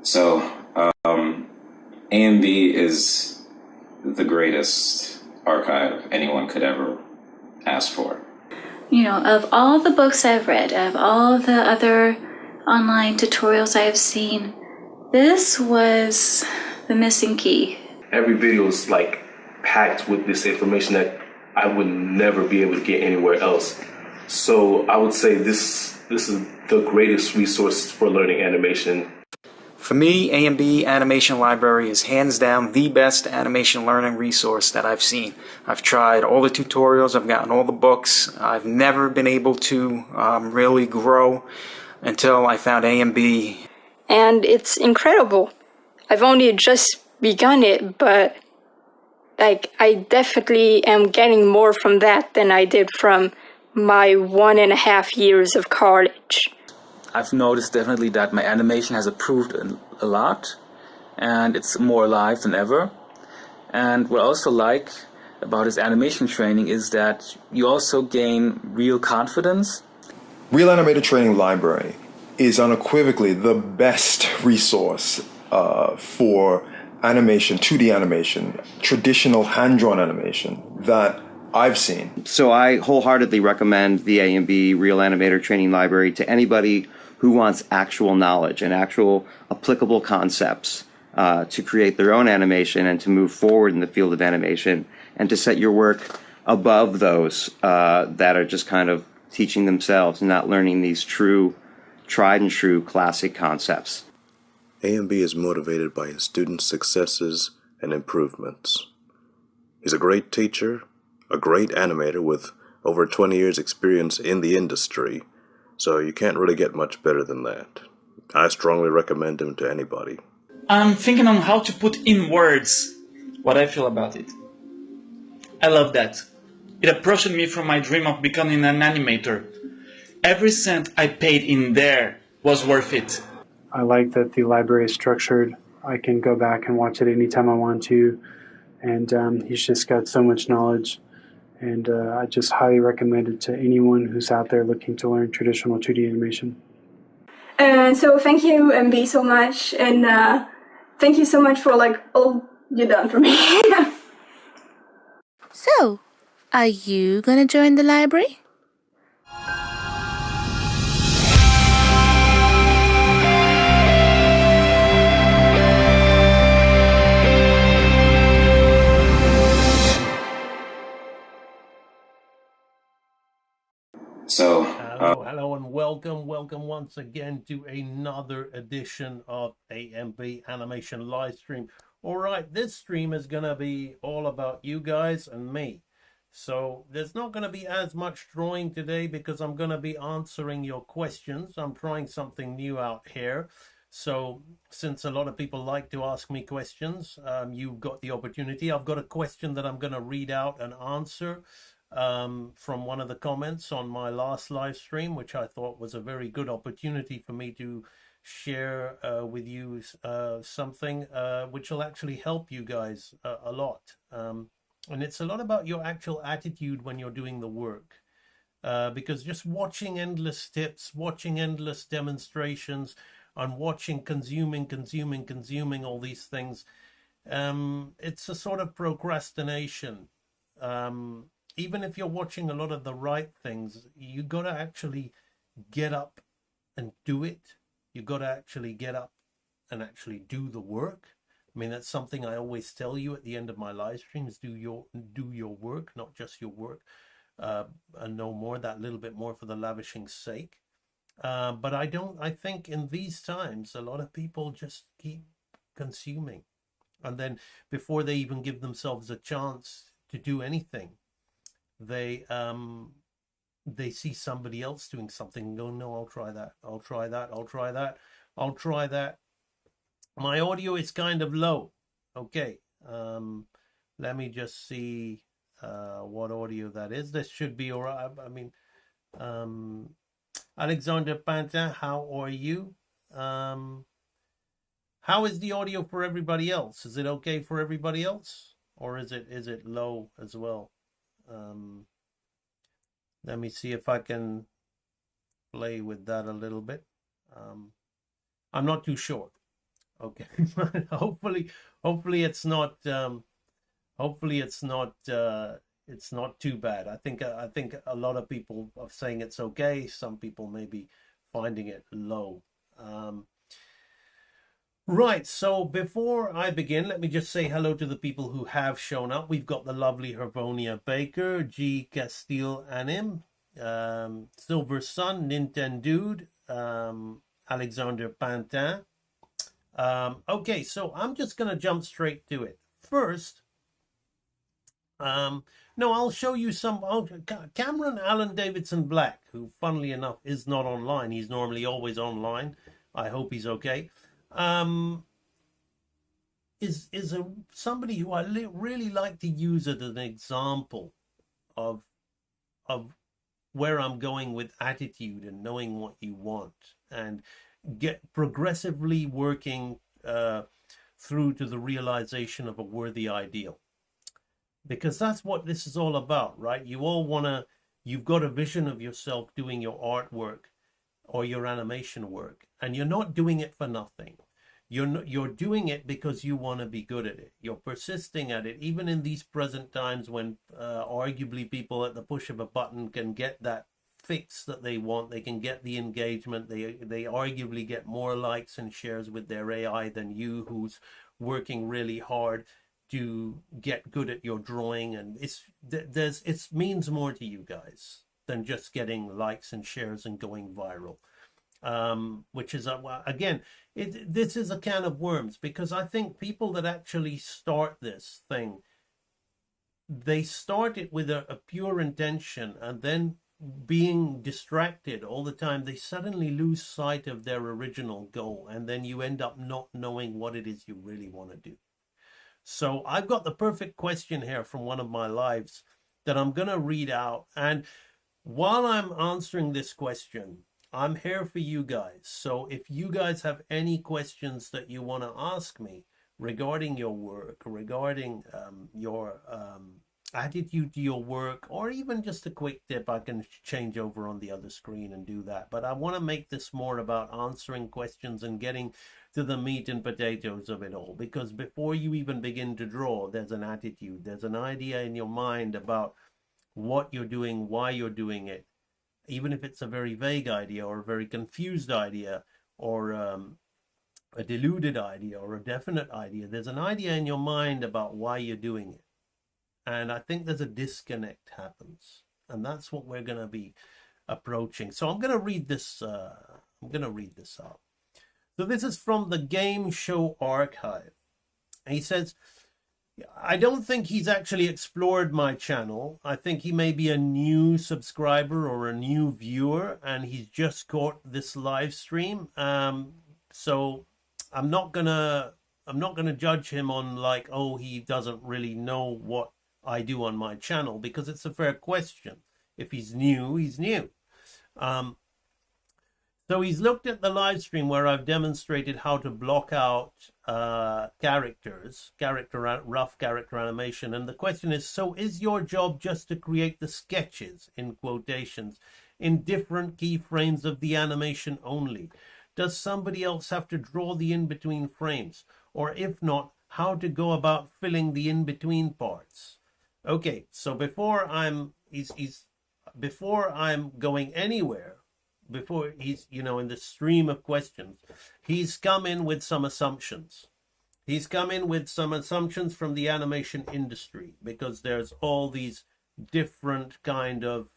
So, A&B is the greatest archive anyone could ever ask for. You know, of all the books I've read, of all the other online tutorials I've seen, this was the missing key. Every video is like packed with this information that I would never be able to get anywhere else. So I would say this is the greatest resource for learning animation. For me, A&B Animation Library is hands down the best animation learning resource that I've seen. I've tried all the tutorials, I've gotten all the books. I've never been able to really grow until I found A&B. And it's incredible. I've only just begun it, but I definitely am getting more from that than I did from my 1.5 years of college. I've noticed definitely that my animation has improved a lot, and it's more alive than ever. And what I also like about this animation training is that you also gain real confidence. Real Animator Training Library is unequivocally the best resource for animation, 2D animation, traditional hand-drawn animation that I've seen. So I wholeheartedly recommend the A&B Real Animator Training Library to anybody who wants actual knowledge and actual applicable concepts to create their own animation and to move forward in the field of animation and to set your work above those that are just kind of teaching themselves and not learning these tried and true classic concepts. A&B is motivated by his students' successes and improvements. He's a great teacher, a great animator with over 20 years experience in the industry, so you can't really get much better than that. I strongly recommend him to anybody. I'm thinking on how to put in words what I feel about it. I love that. It approached me from my dream of becoming an animator. Every cent I paid in there was worth it. I like that the library is structured. I can go back and watch it anytime I want to, and he's just got so much knowledge. And I just highly recommend it to anyone who's out there looking to learn traditional 2D animation. So thank you, MB, so much, and thank you so much for all you done for me. So, are you gonna join the library? So, hello and welcome once again to another edition of A&B Animation Livestream. Alright, this stream is going to be all about you guys and me. So, there's not going to be as much drawing today because I'm going to be answering your questions. I'm trying something new out here. So, since a lot of people like to ask me questions, you've got the opportunity. I've got a question that I'm going to read out and answer from one of the comments on my last live stream, which I thought was a very good opportunity for me to share with you something which will actually help you guys a lot. And it's a lot about your actual attitude when you're doing the work. Because just watching endless tips, watching endless demonstrations, and watching consuming all these things, it's a sort of procrastination. Even if you're watching a lot of the right things, you got to actually get up and do it. You got to actually get up and actually do the work. I mean, that's something I always tell you at the end of my live streams: do your work, not just your work, and no more, that little bit more for the lavishing's sake. But I think in these times, a lot of people just keep consuming. And then before they even give themselves a chance to do anything, they see somebody else doing something and go, no, I'll try that. My audio is kind of low. Okay. Let me just see what audio that is. This should be all right. I mean, Alexander Pantin, how are you? How is the audio for everybody else? Is it okay for everybody else? Or is it low as well? Let me see if I can play with that a little bit. I'm not too sure. Okay. Hopefully it's not hopefully it's not too bad. I think a lot of people are saying it's okay. Some people may be finding it low. Right, so before I begin, let me just say hello to the people who have shown up. We've got the lovely Hervonia Baker, G. Castile Anim, Silver Sun, Nintendude, Alexander Pantin. Okay, so I'm just going to jump straight to it. First, no, I'll show you some. Cameron Allen Davidson Black, who, funnily enough, is not online. He's normally always online. I hope he's okay. Is somebody who I really like to use as an example of where I'm going with attitude and knowing what you want and get progressively working through to the realization of a worthy ideal. Because that's what this is all about, right? You've got a vision of yourself doing your artwork or your animation work, and you're not doing it for nothing. You're doing it because you want to be good at it. You're persisting at it, even in these present times when arguably people at the push of a button can get that fix that they want. They can get the engagement. They arguably get more likes and shares with their AI than you, who's working really hard to get good at your drawing. And it means more to you guys than just getting likes and shares and going viral. Which is, again, this is a can of worms, because I think people that actually start this thing, they start it with a pure intention, and then being distracted all the time, they suddenly lose sight of their original goal, and then you end up not knowing what it is you really want to do. So I've got the perfect question here from one of my lives that I'm going to read out. And while I'm answering this question, I'm here for you guys. So if you guys have any questions that you want to ask me regarding your work, regarding your attitude to your work, or even just a quick tip, I can change over on the other screen and do that. But I want to make this more about answering questions and getting to the meat and potatoes of it all. Because before you even begin to draw, there's an attitude, there's an idea in your mind about what you're doing, why you're doing it. Even if it's a very vague idea or a very confused idea or a deluded idea or a definite idea, there's an idea in your mind about why you're doing it. And I think there's a disconnect happens. And that's what we're going to be approaching. So I'm going to read this. Out. So this is from the Game Show Archive. And he says, I don't think he's actually explored my channel. I think he may be a new subscriber or a new viewer, and he's just caught this live stream. So I'm not gonna judge him on like, oh, he doesn't really know what I do on my channel, because it's a fair question. If he's new, he's new. So he's looked at the live stream where I've demonstrated how to block out rough character animation. And the question is, so is your job just to create the sketches, in quotations, in different keyframes of the animation only? Does somebody else have to draw the in-between frames? Or if not, how to go about filling the in-between parts? Okay, so before I'm going anywhere, before he's, in the stream of questions, he's come in with some assumptions. He's come in with some assumptions from the animation industry, because there's all these different kind of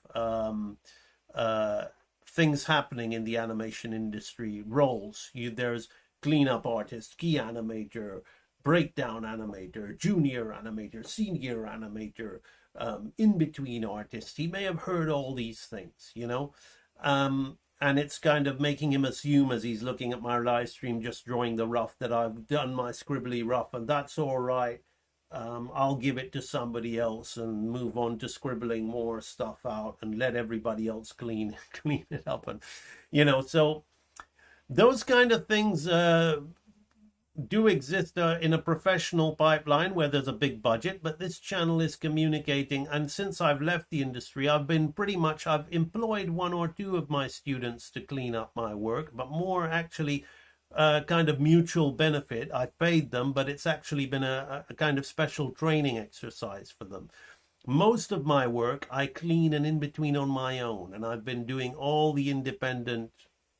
things happening in the animation industry, roles. There's cleanup artist, key animator, breakdown animator, junior animator, senior animator, in-between artist. He may have heard all these things, and it's kind of making him assume, as he's looking at my live stream, just drawing the rough, that I've done my scribbly rough, and that's all right. I'll give it to somebody else and move on to scribbling more stuff out and let everybody else clean it up. And, so those kind of things do exist in a professional pipeline where there's a big budget, but this channel is communicating. And since I've left the industry, I've employed one or two of my students to clean up my work, but more actually kind of mutual benefit. I've paid them, but it's actually been a kind of special training exercise for them. Most of my work, I clean and in between on my own, and I've been doing all the independent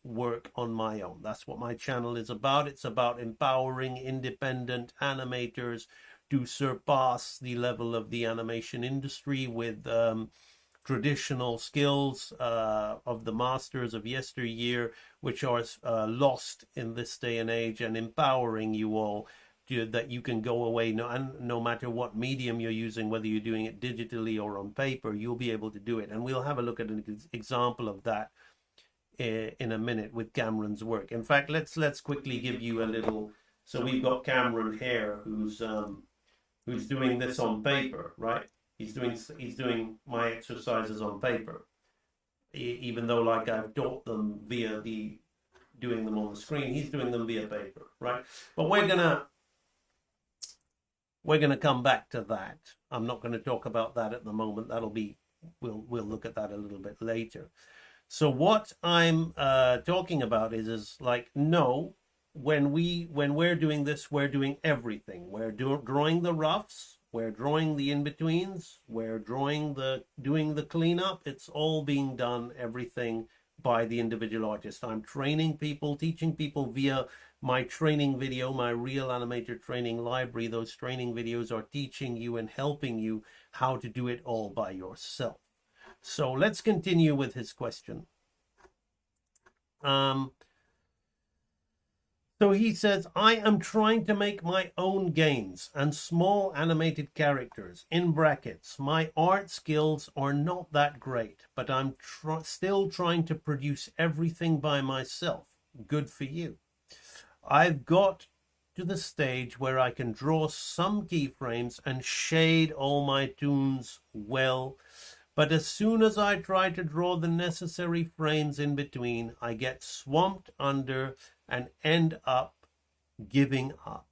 work on my own. That's what my channel is about. It's about empowering independent animators to surpass the level of the animation industry with traditional skills of the masters of yesteryear, which are lost in this day and age, and empowering you all that you can go away, no matter what medium you're using, whether you're doing it digitally or on paper, you'll be able to do it. And we'll have a look at an example of that in a minute with Cameron's work. In fact, let's quickly give you a little. So we've got Cameron here, who's doing this on paper, right? He's doing my exercises on paper, even though like I've taught them via doing them on the screen. He's doing them via paper, right? But we're gonna come back to that. I'm not going to talk about that at the moment. We'll look at that a little bit later. So what I'm talking about is like, no, when we're doing this, we're doing everything. We're drawing the roughs, we're drawing the in-betweens, we're doing the cleanup. It's all being done, everything by the individual artist. I'm training people, teaching people via my training video, my Real Animator training library. Those training videos are teaching you and helping you how to do it all by yourself. So let's continue with his question. So he says, I am trying to make my own games and small animated characters, in brackets. My art skills are not that great, but I'm still trying to produce everything by myself. Good for you. I've got to the stage where I can draw some keyframes and shade all my toons well, but as soon as I try to draw the necessary frames in between, I get swamped under and end up giving up.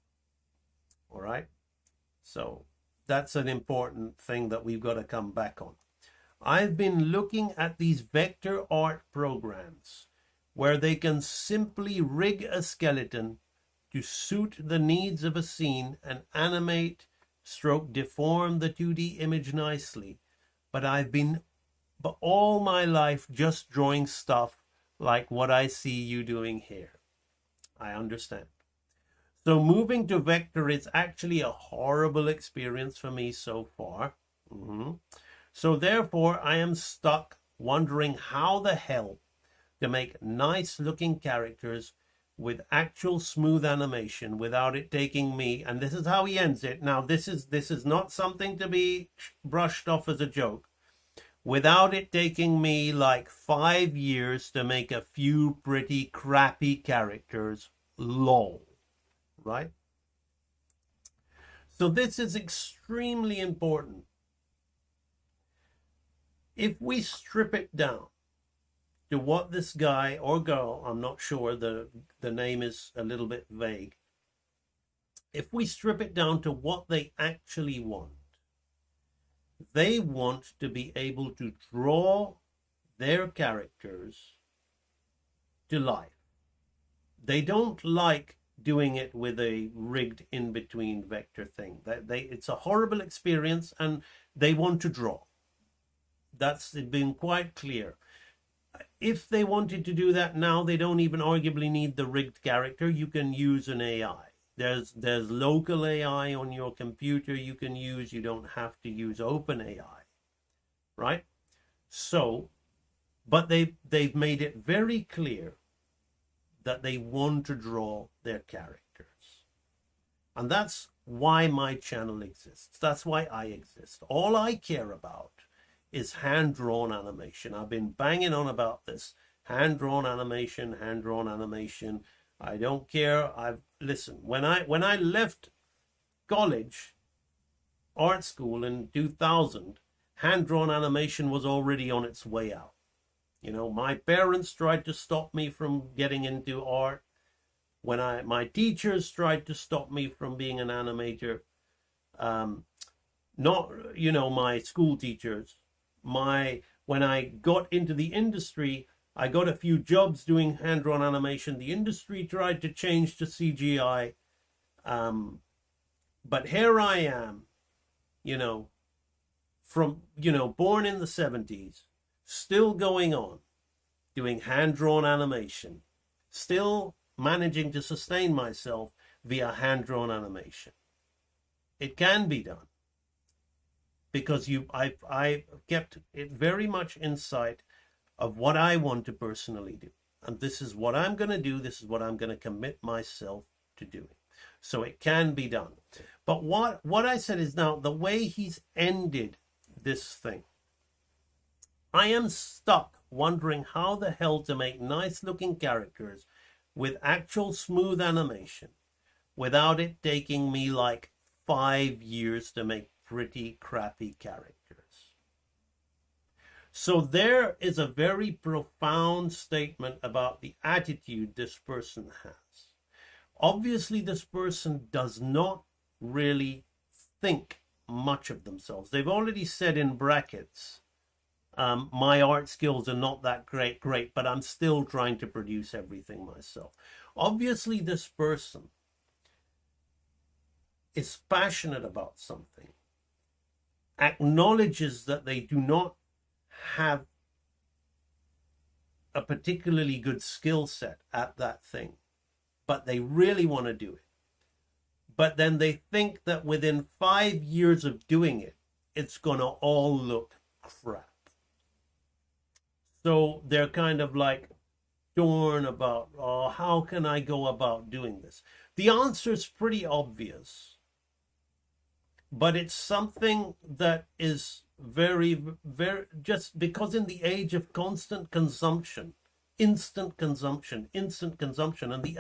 All right? So that's an important thing that we've got to come back on. I've been looking at these vector art programs where they can simply rig a skeleton to suit the needs of a scene and animate / deform the 2D image nicely. But I've been all my life just drawing stuff like what I see you doing here. I understand. So moving to vector is actually a horrible experience for me so far. So therefore, I am stuck wondering how the hell to make nice looking characters with actual smooth animation without it taking me, and this is how he ends it. Now, this is not something to be brushed off as a joke. Without it taking me like 5 years to make a few pretty crappy characters. Lol. Right? So this is extremely important. If we strip it down to what this guy or girl, I'm not sure, the name is a little bit vague. If we strip it down to what they actually want, they want to be able to draw their characters to life. They don't like doing it with a rigged in-between vector thing. It's a horrible experience and they want to draw. That's been quite clear. If they wanted to do that now, they don't even arguably need the rigged character. You can use an AI. There's local AI on your computer you can use. You don't have to use OpenAI, right? So, but they've made it very clear that they want to draw their characters. And that's why my channel exists. That's why I exist. All I care about is hand-drawn animation. I've been banging on about this. Hand-drawn animation, hand-drawn animation. I don't care. Listen, when I left college, art school in 2000, hand-drawn animation was already on its way out. You know, my parents tried to stop me from getting into art. My teachers tried to stop me from being an animator. My school teachers. When I got into the industry, I got a few jobs doing hand-drawn animation. The industry tried to change to CGI. But here I am, from, born in the 70s, still going on, doing hand-drawn animation, still managing to sustain myself via hand-drawn animation. It can be done because I kept it very much in sight of what I want to personally do. And this is what I'm going to do. This is what I'm going to commit myself to doing. So it can be done. But what I said is, now the way he's ended this thing, I am stuck wondering how the hell to make nice looking characters with actual smooth animation without it taking me like 5 years to make pretty crappy characters. So there is a very profound statement about the attitude this person has. Obviously, this person does not really think much of themselves. They've already said in brackets, my art skills are not that great, but I'm still trying to produce everything myself. Obviously, this person is passionate about something, acknowledges that they do not have a particularly good skill set at that thing, but they really want to do it. But then they think that within 5 years of doing it, it's going to all look crap. So they're kind of like torn about, oh, how can I go about doing this? The answer is pretty obvious, but it's something that is very, very, just because in the age of constant consumption, instant consumption, and the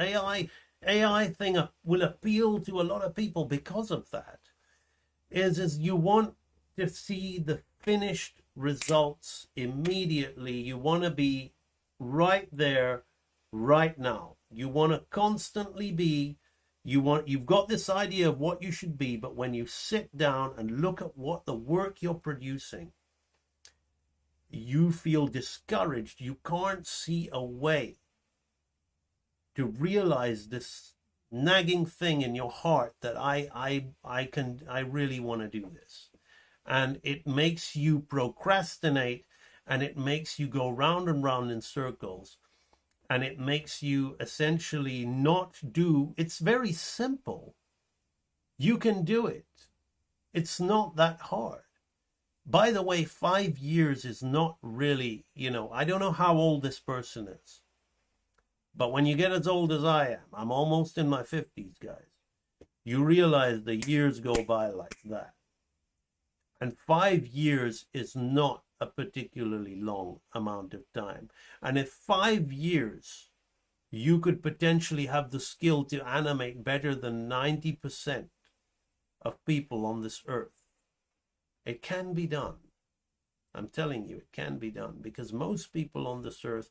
AI thing will appeal to a lot of people because of that, is you want to see the finished results immediately. You want to be right there, right now. You want to constantly be, you've got this idea of what you should be, but when you sit down and look at what the work you're producing, you feel discouraged. You can't see a way to realize this nagging thing in your heart that I really want to do this. And it makes you procrastinate, and it makes you go round and round in circles, and it makes you essentially not do. It's very simple. You can do it. It's not that hard. By the way, 5 years is not really, I don't know how old this person is, but when you get as old as I am, I'm almost in my 50s, guys, you realize the years go by like that. And 5 years is not a particularly long amount of time. And if 5 years, you could potentially have the skill to animate better than 90% of people on this earth, it can be done. I'm telling you, it can be done, because most people on this earth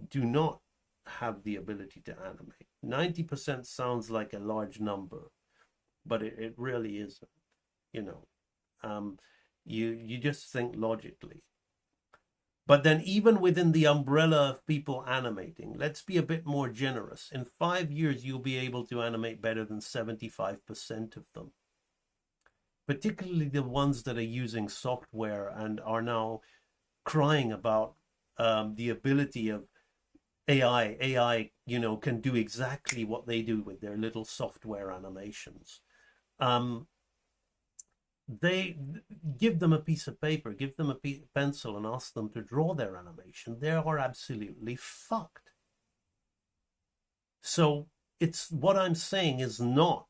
do not have the ability to animate. 90% sounds like a large number, but it really isn't. You just think logically. But then even within the umbrella of people animating, let's be a bit more generous. In 5 years, you'll be able to animate better than 75% of them. Particularly the ones that are using software and are now crying about the ability of AI. AI, can do exactly what they do with their little software animations. They give them a piece of paper, give them a pencil, and ask them to draw their animation. They are absolutely fucked. So it's what I'm saying is not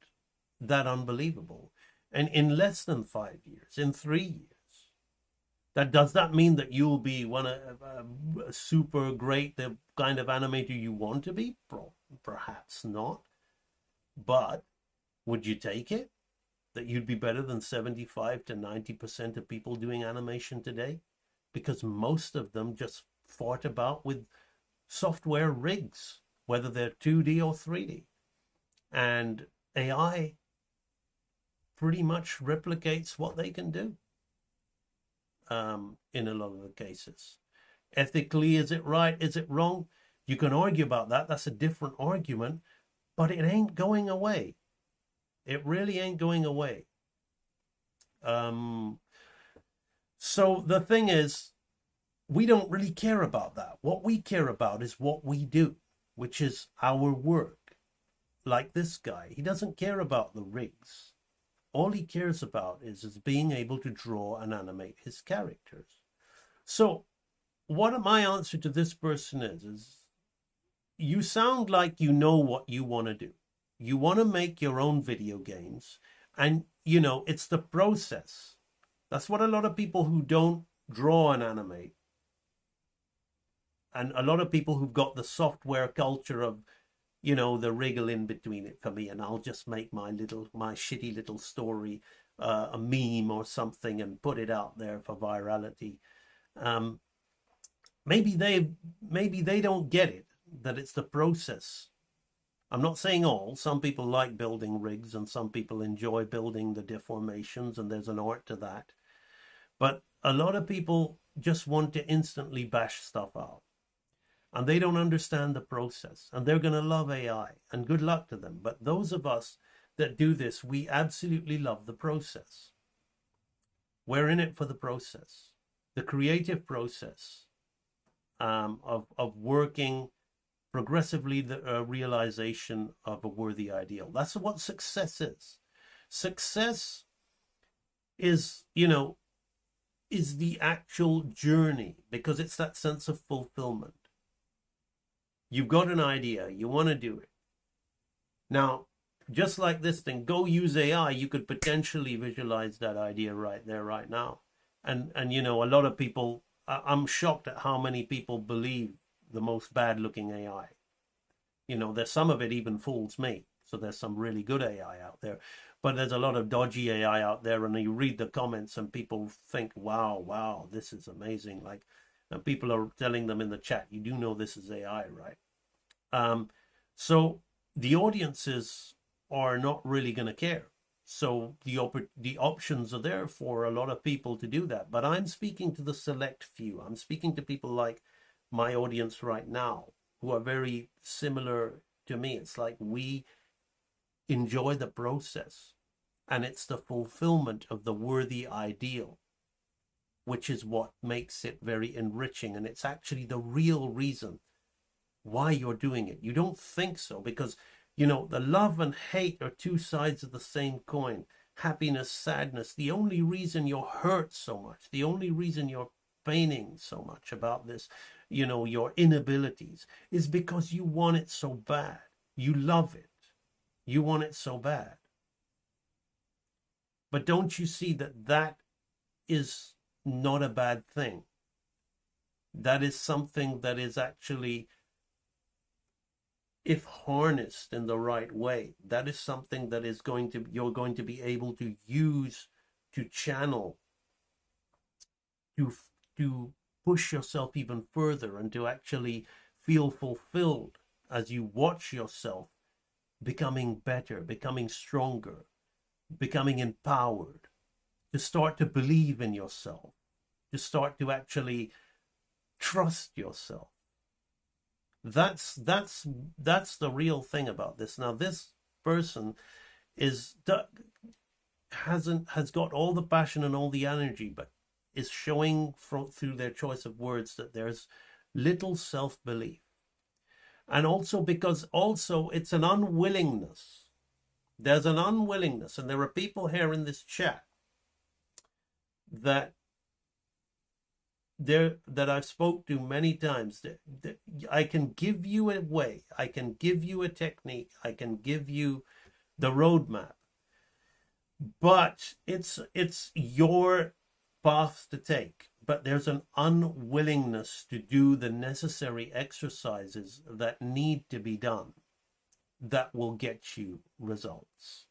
that unbelievable. And in less than 5 years, in 3 years, does that mean that you'll be a super great, the kind of animator you want to be? Perhaps not. But would you take it? That you'd be better than 75 to 90% of people doing animation today? Because most of them just fought about with software rigs, whether they're 2D or 3D. And AI pretty much replicates what they can do in a lot of the cases. Ethically, is it right? Is it wrong? You can argue about that. That's a different argument, but it ain't going away. It really ain't going away. So the thing is, we don't really care about that. What we care about is what we do, which is our work. Like this guy, he doesn't care about the rigs. All he cares about is being able to draw and animate his characters. So what my answer to this person is you sound like you know what you want to do. You want to make your own video games, and you know, it's the process. That's what a lot of people who don't draw and animate, and a lot of people who've got the software culture of, you know, the wriggle in between it for me, and I'll just make my shitty little story, a meme or something, and put it out there for virality. Maybe they don't get it, that it's the process. I'm not saying all. Some people like building rigs, and some people enjoy building the deformations, and there's an art to that. But a lot of people just want to instantly bash stuff out, and they don't understand the process, and they're going to love AI, and good luck to them. But those of us that do this, we absolutely love the process. We're in it for the process, the creative process of working progressively, the realization of a worthy ideal. That's what success is. Success is, you know, is the actual journey, because it's that sense of fulfillment. You've got an idea, you want to do it. Now, just like this thing, go use AI, you could potentially visualize that idea right there, right now. And you know, a lot of people, I'm shocked at how many people believe the most bad looking AI. You know, there's some of it even fools me. So there's some really good AI out there, but there's a lot of dodgy AI out there, and you read the comments and people think, wow, this is amazing. Like, and people are telling them in the chat, you do know this is AI, right? So the audiences are not really going to care. So the options are there for a lot of people to do that. But I'm speaking to the select few. I'm speaking to people like my audience right now, who are very similar to me. It's like we enjoy the process, and it's the fulfillment of the worthy ideal, which is what makes it very enriching. And it's actually the real reason why you're doing it. You don't think so, because, you know, the love and hate are two sides of the same coin. Happiness, sadness. The only reason you're hurt so much, the only reason you're paining so much about this, you know, your inabilities, is because you want it so bad. You love it. You want it so bad. But don't you see that that is not a bad thing? That is something that is actually, if harnessed in the right way, that is something that is you're going to be able to use to channel, to push yourself even further, and to actually feel fulfilled as you watch yourself becoming better, becoming stronger, becoming empowered, to start to believe in yourself, to start to actually trust yourself. That's the real thing about this. Now, this person has got all the passion and all the energy, but is showing through their choice of words that there's little self-belief. And also because it's an unwillingness. There's an unwillingness, and there are people here in this chat that I've spoke to many times. That I can give you a way, I can give you a technique, I can give you the roadmap, but it's your path to take. But there's an unwillingness to do the necessary exercises that need to be done that will get you results.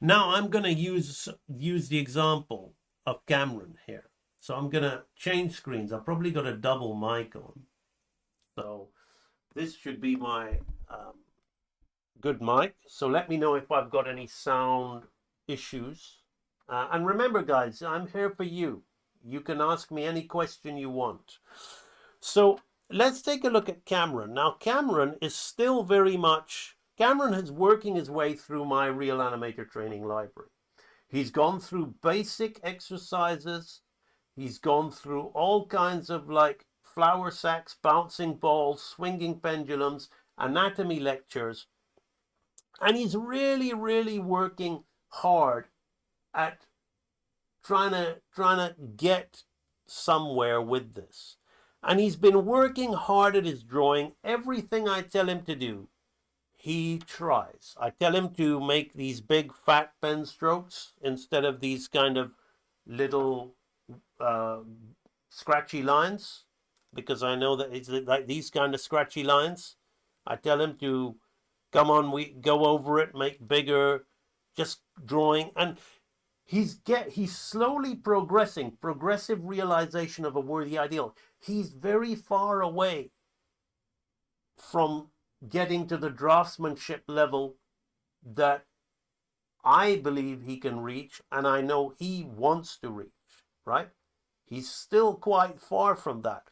Now I'm going to use the example of Cameron here. So I'm going to change screens. I've probably got a double mic on. So this should be my good mic. So let me know if I've got any sound issues. And remember, guys, I'm here for you. You can ask me any question you want. So let's take a look at Cameron. Now, Cameron is still very much, Cameron is working his way through my Real Animator training library. He's gone through basic exercises. He's gone through all kinds of like flour sacks, bouncing balls, swinging pendulums, anatomy lectures. And he's really, really working hard at trying to get somewhere with this. And he's been working hard at his drawing. Everything I tell him to do, he tries. I tell him to make these big fat pen strokes instead of these kind of little scratchy lines, because I know that it's like these kind of scratchy lines. I tell him to come on, we go over it, make bigger, just drawing. And he's slowly progressing, progressive realization of a worthy ideal. He's very far away from getting to the draftsmanship level that I believe he can reach, and I know he wants to reach, right? He's still quite far from that,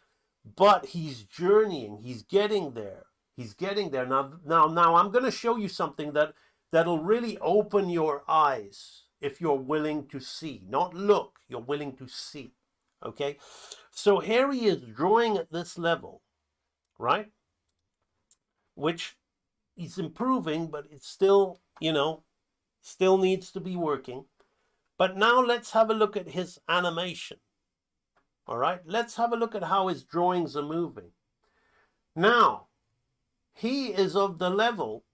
but he's journeying, he's getting there. He's getting there. Now I'm going to show you something that'll really open your eyes if you're willing to see. Not look, you're willing to see. Okay? So here he is drawing at this level, right? Which he's improving, but it's still, still needs to be working. But now let's have a look at his animation. All right? Let's have a look at how his drawings are moving. Now, he is of the level,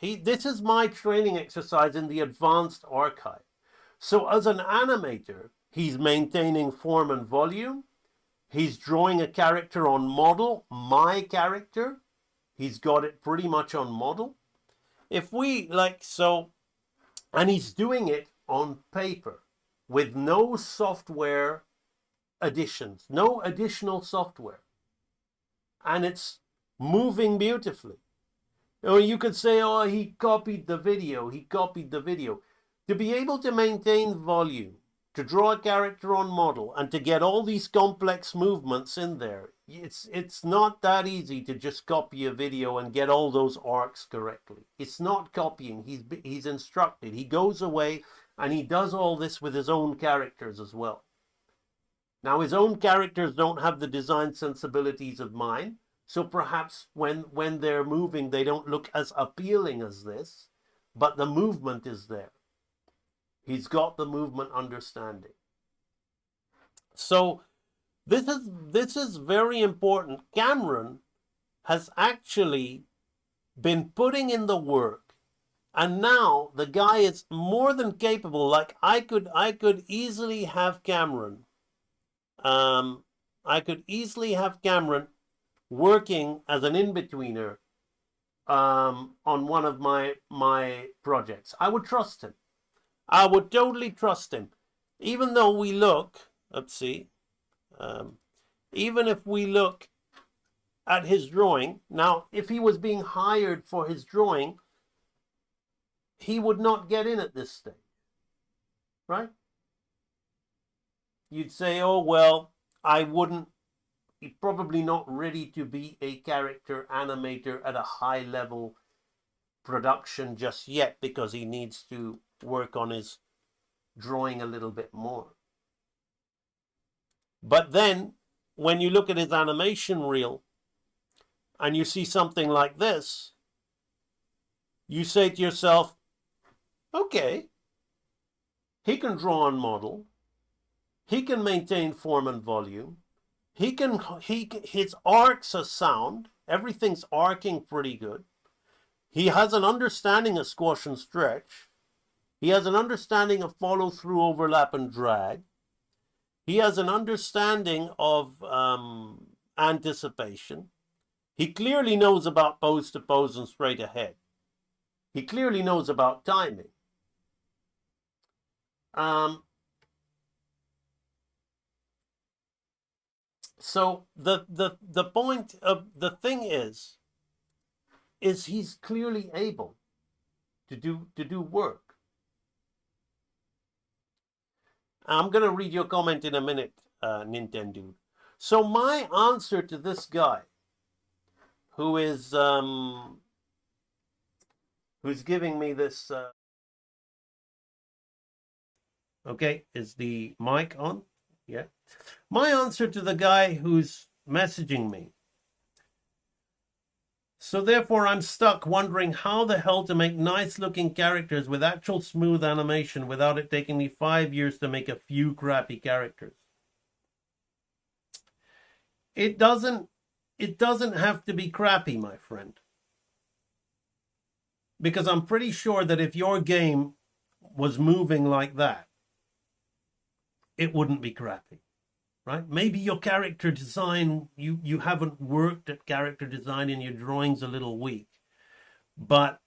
this is my training exercise in the advanced archive. So as an animator, he's maintaining form and volume. He's drawing a character on model, my character. He's got it pretty much on model. If we and he's doing it on paper with no software additions, no additional software. And it's moving beautifully. You could say, oh, he copied the video. To be able to maintain volume, to draw a character on model, and to get all these complex movements in there, it's not that easy to just copy a video and get all those arcs correctly. It's not copying. He's instructed. He goes away and he does all this with his own characters as well. Now, his own characters don't have the design sensibilities of mine. So perhaps when they're moving, they don't look as appealing as this, but the movement is there. He's got the movement understanding. So this is very important. Cameron has actually been putting in the work, and now the guy is more than capable. Like I could easily have Cameron. Working as an in-betweener on one of my projects. I would trust him. I would totally trust him. Even though we look, even if we look at his drawing, now if he was being hired for his drawing, he would not get in at this stage, right? You'd say, oh, well, he's probably not ready to be a character animator at a high level production just yet because he needs to work on his drawing a little bit more. But then when you look at his animation reel and you see something like this, you say to yourself, okay, he can draw on model, he can maintain form and volume, his arcs are sound. Everything's arcing pretty good. He has an understanding of squash and stretch. He has an understanding of follow through, overlap, and drag. He has an understanding of anticipation. He clearly knows about pose to pose and straight ahead. He clearly knows about timing. So the point of the thing is he's clearly able to do work. I'm going to read your comment in a minute, Nintendo. So my answer to this guy, who is who's giving me this, okay, is the mic on? Yeah. My answer to the guy who's messaging me. So therefore I'm stuck wondering how the hell to make nice looking characters with actual smooth animation without it taking me 5 years to make a few crappy characters. It doesn't have to be crappy, my friend. Because I'm pretty sure that if your game was moving like that, it wouldn't be crappy. Right? Maybe your character design, you haven't worked at character design and your drawing's a little weak. But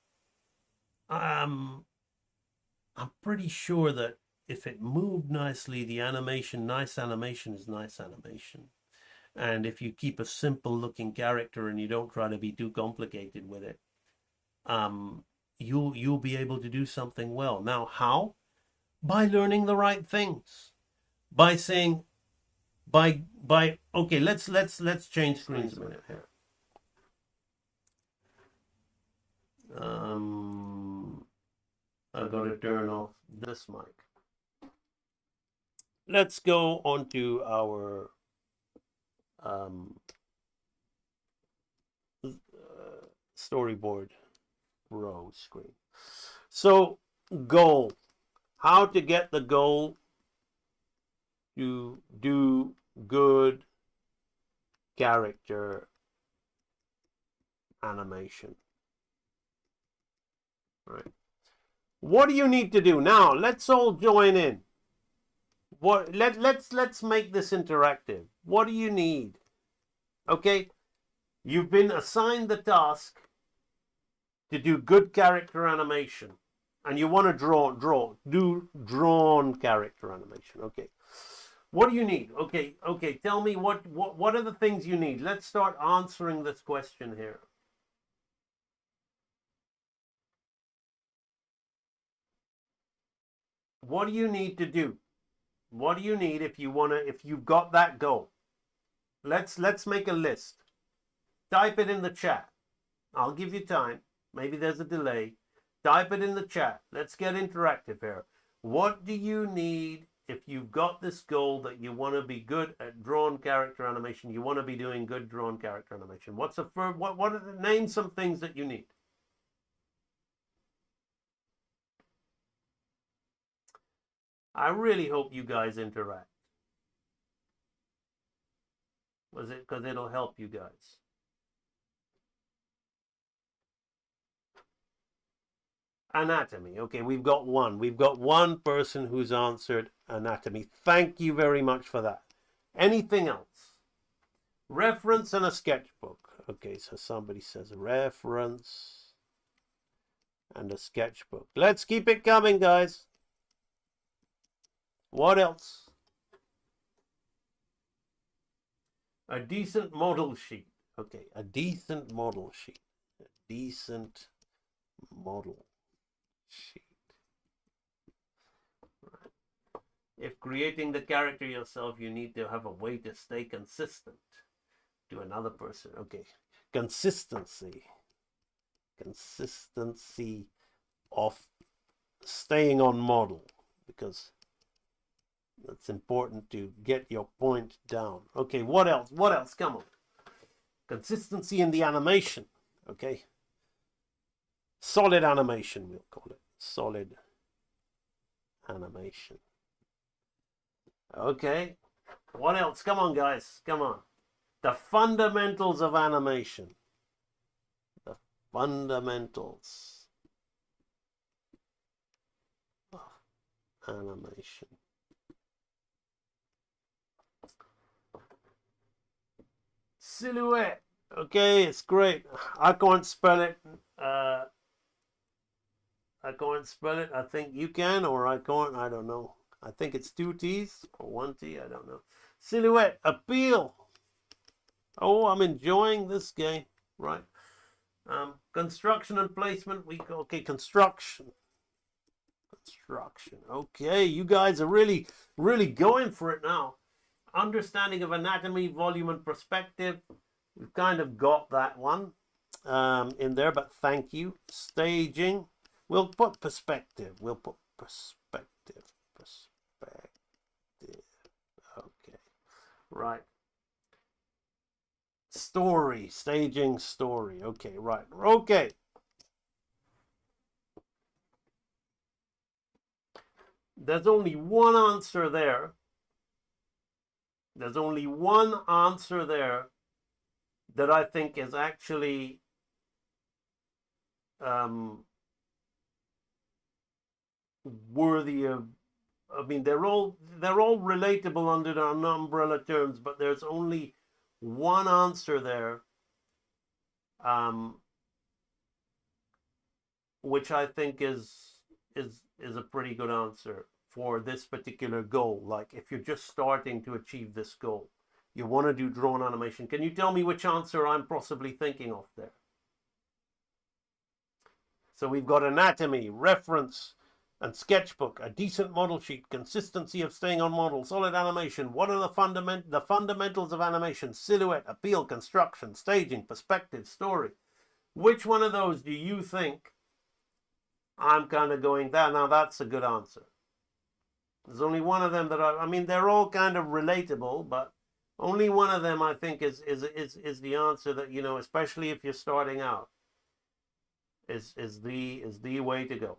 I'm pretty sure that if it moved nicely, the animation, nice animation is nice animation. And if you keep a simple looking character and you don't try to be too complicated with it, you'll be able to do something well. Now, how? By learning the right things. By saying, okay, let's change screens a minute here. I've got to turn off this mic. Let's go on to our storyboard row screen. So, goal. How to get the goal to do good character animation. Right. What do you need to do? Now, let's all join in. Let's make this interactive. What do you need? Okay? You've been assigned the task to do good character animation. And you want to do drawn character animation. Okay. What do you need? Okay, tell me what are the things you need? Let's start answering this question here. What do you need to do? What do you need if you've got that goal? Let's make a list. Type it in the chat. I'll give you time. Maybe there's a delay. Type it in the chat. Let's get interactive here. What do you need if you've got this goal that you want to be good at drawn character animation? You want to be doing good drawn character animation. Name some things that you need. I really hope you guys interact. Because it'll help you guys. Anatomy. Okay, we've got one. We've got one person who's answered anatomy. Thank you very much for that. Anything else? Reference and a sketchbook. Okay, so somebody says reference and a sketchbook. Let's keep it coming, guys. What else? A decent model sheet. Okay, a decent model sheet. A decent model sheet. Right. If creating the character yourself, you need to have a way to stay consistent to another person. Okay, consistency of staying on model, because it's important to get your point down. Okay, what else? Come on. Consistency in the animation. Okay. Solid animation, we'll call it. Solid animation. Okay. What else? Come on, guys. Come on. The fundamentals of animation. The fundamentals of animation. Silhouette. Okay, it's great. I can't spell it. I think you can, or I can't. I don't know. I think it's 2 T's or 1 T. I don't know. Silhouette. Appeal. Oh, I'm enjoying this game. Right. Construction and placement. Okay, construction. construction. Okay, you guys are really, really going for it now. Understanding of anatomy, volume, and perspective. We've kind of got that one in there, but thank you. Staging. We'll put perspective. We'll put perspective. Perspective. Okay. Right. Story. Staging story. Okay, right. Okay. There's only one answer there. There's only one answer there that I think is actually worthy of. I mean, they're all relatable under the umbrella terms, but there's only one answer there, which I think is a pretty good answer for this particular goal. Like, if you're just starting to achieve this goal, you want to do drawn animation. Can you tell me which answer I'm possibly thinking of there? So we've got anatomy, reference, and sketchbook, a decent model sheet, consistency of staying on model, solid animation. What are the fundamentals of animation? Silhouette, appeal, construction, staging, perspective, story. Which one of those do you think I'm kind of going that? Now that's a good answer. There's only one of them that I mean, they're all kind of relatable, but only one of them I think is the answer that, you know, especially if you're starting out, is the way to go.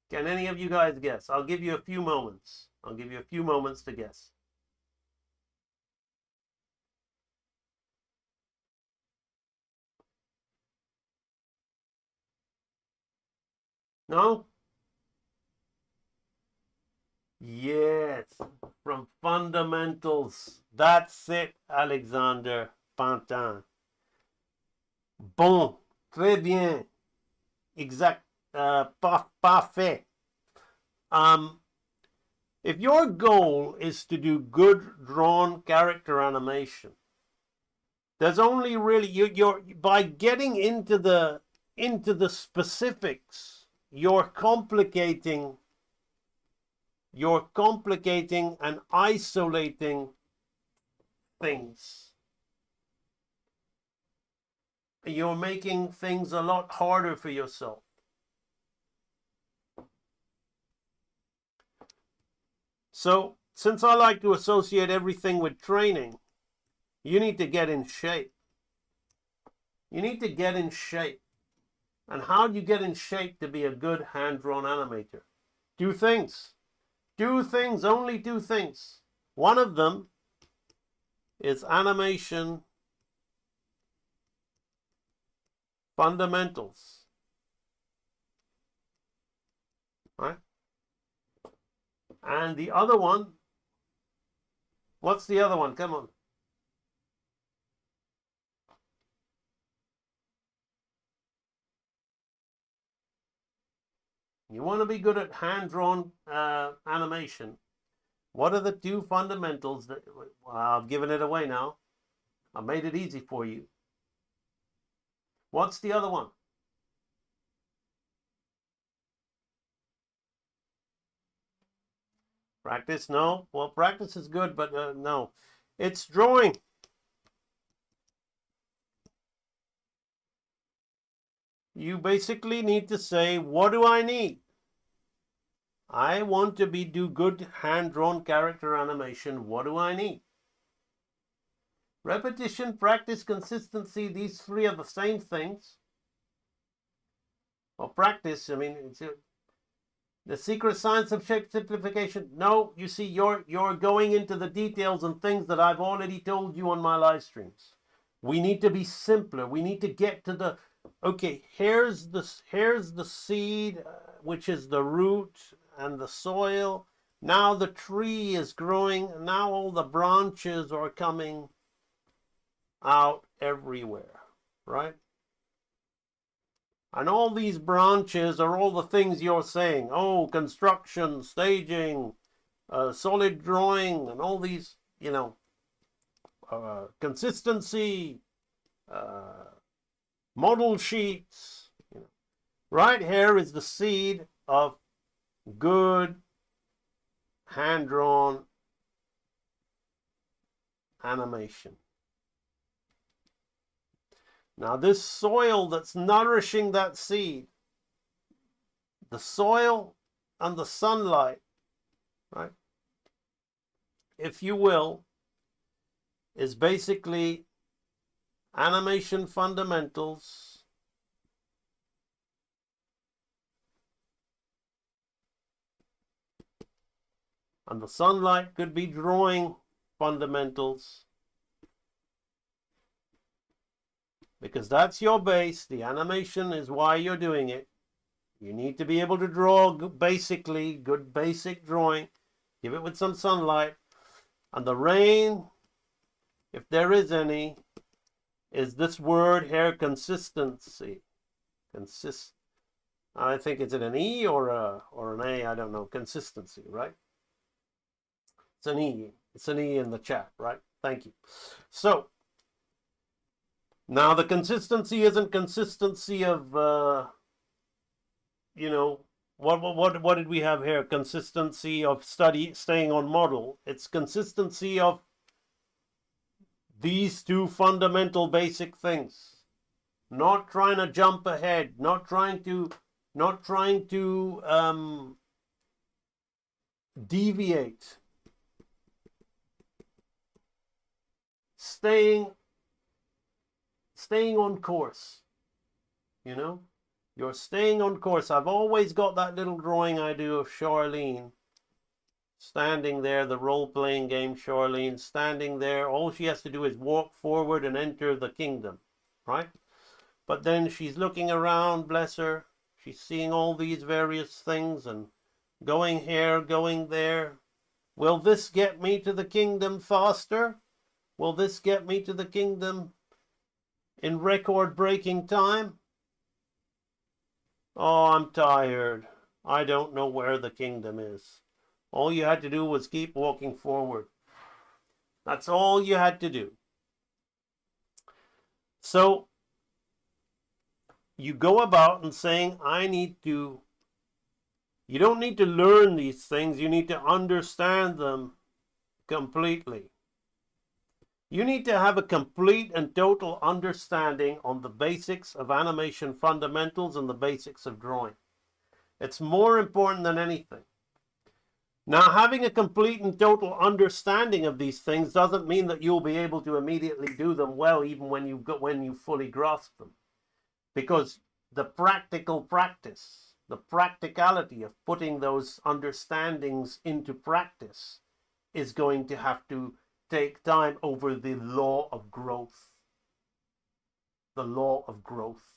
Can any of you guys guess? I'll give you a few moments. I'll give you a few moments to guess. No? Yes, from fundamentals. That's it, Alexander Pantin. Bon, très bien. Exact. Parfait. If your goal is to do good drawn character animation, there's only really you're by getting into the specifics, you're complicating and isolating things. You're making things a lot harder for yourself. So, since I like to associate everything with training, you need to get in shape. You need to get in shape. And how do you get in shape to be a good hand-drawn animator? Two things. Two things, only two things. One of them is animation fundamentals. Right? And the other one, what's the other one? Come on. You want to be good at hand-drawn animation. What are the two fundamentals that, well, I've given it away now. I made it easy for you. What's the other one? Practice? No. Well, practice is good, but no. It's drawing. You basically need to say, what do I need? I want to do good hand-drawn character animation. What do I need? Repetition, practice, consistency, these three are the same things. Or practice, I mean, it's the secret science of shape simplification. No, you see, you're going into the details and things that I've already told you on my live streams. We need to be simpler. We need to get to the, okay, here's the seed, which is the root and the soil. Now the tree is growing. Now all the branches are coming out everywhere, right? And all these branches are all the things you're saying. Oh, construction, staging, solid drawing, and all these, you know, consistency, Model sheets. Right here is the seed of good hand-drawn animation. Now this soil that's nourishing that seed, the soil and the sunlight, right, if you will, is basically animation fundamentals and the sunlight could be drawing fundamentals, because that's your base. The animation is why you're doing it. You need to be able to draw basically good basic drawing, give it with some sunlight, and the rain, if there is any, is this word here, consistency. I think it's an E or an A, I don't know. Consistency, right? It's an E. It's an E in the chat, right? Thank you. So now the consistency isn't consistency of you know, what did we have here? Consistency of staying on model. It's consistency of these two fundamental basic things. Not trying to jump ahead, not trying to deviate. Staying on course. You know? You're staying on course. I've always got that little drawing I do of Charlene standing there, the role-playing game Charlene standing there. All she has to do is walk forward and enter the kingdom, right? But then she's looking around, bless her. She's seeing all these various things and going here, going there. Will this get me to the kingdom faster? Will this get me to the kingdom in record-breaking time? Oh, I'm tired. I don't know where the kingdom is. All you had to do was keep walking forward. That's all you had to do. So you go about and saying, you don't need to learn these things. You need to understand them completely. You need to have a complete and total understanding on the basics of animation fundamentals and the basics of drawing. It's more important than anything. Now, having a complete and total understanding of these things doesn't mean that you'll be able to immediately do them well, even when you fully grasp them. Because the practical practice, the practicality of putting those understandings into practice is going to have to take time over the law of growth. The law of growth.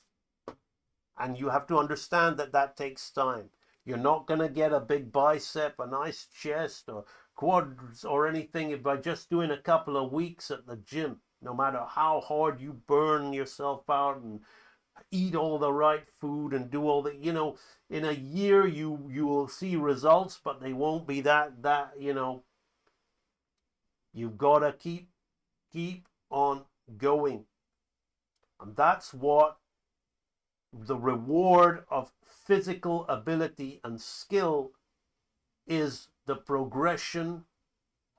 And you have to understand that that takes time. You're not going to get a big bicep, a nice chest, or quads or anything by just doing a couple of weeks at the gym. No matter how hard you burn yourself out and eat all the right food and do all the, in a year you will see results, but they won't be that, you've got to keep on going. And that's what the reward of physical ability and skill is, the progression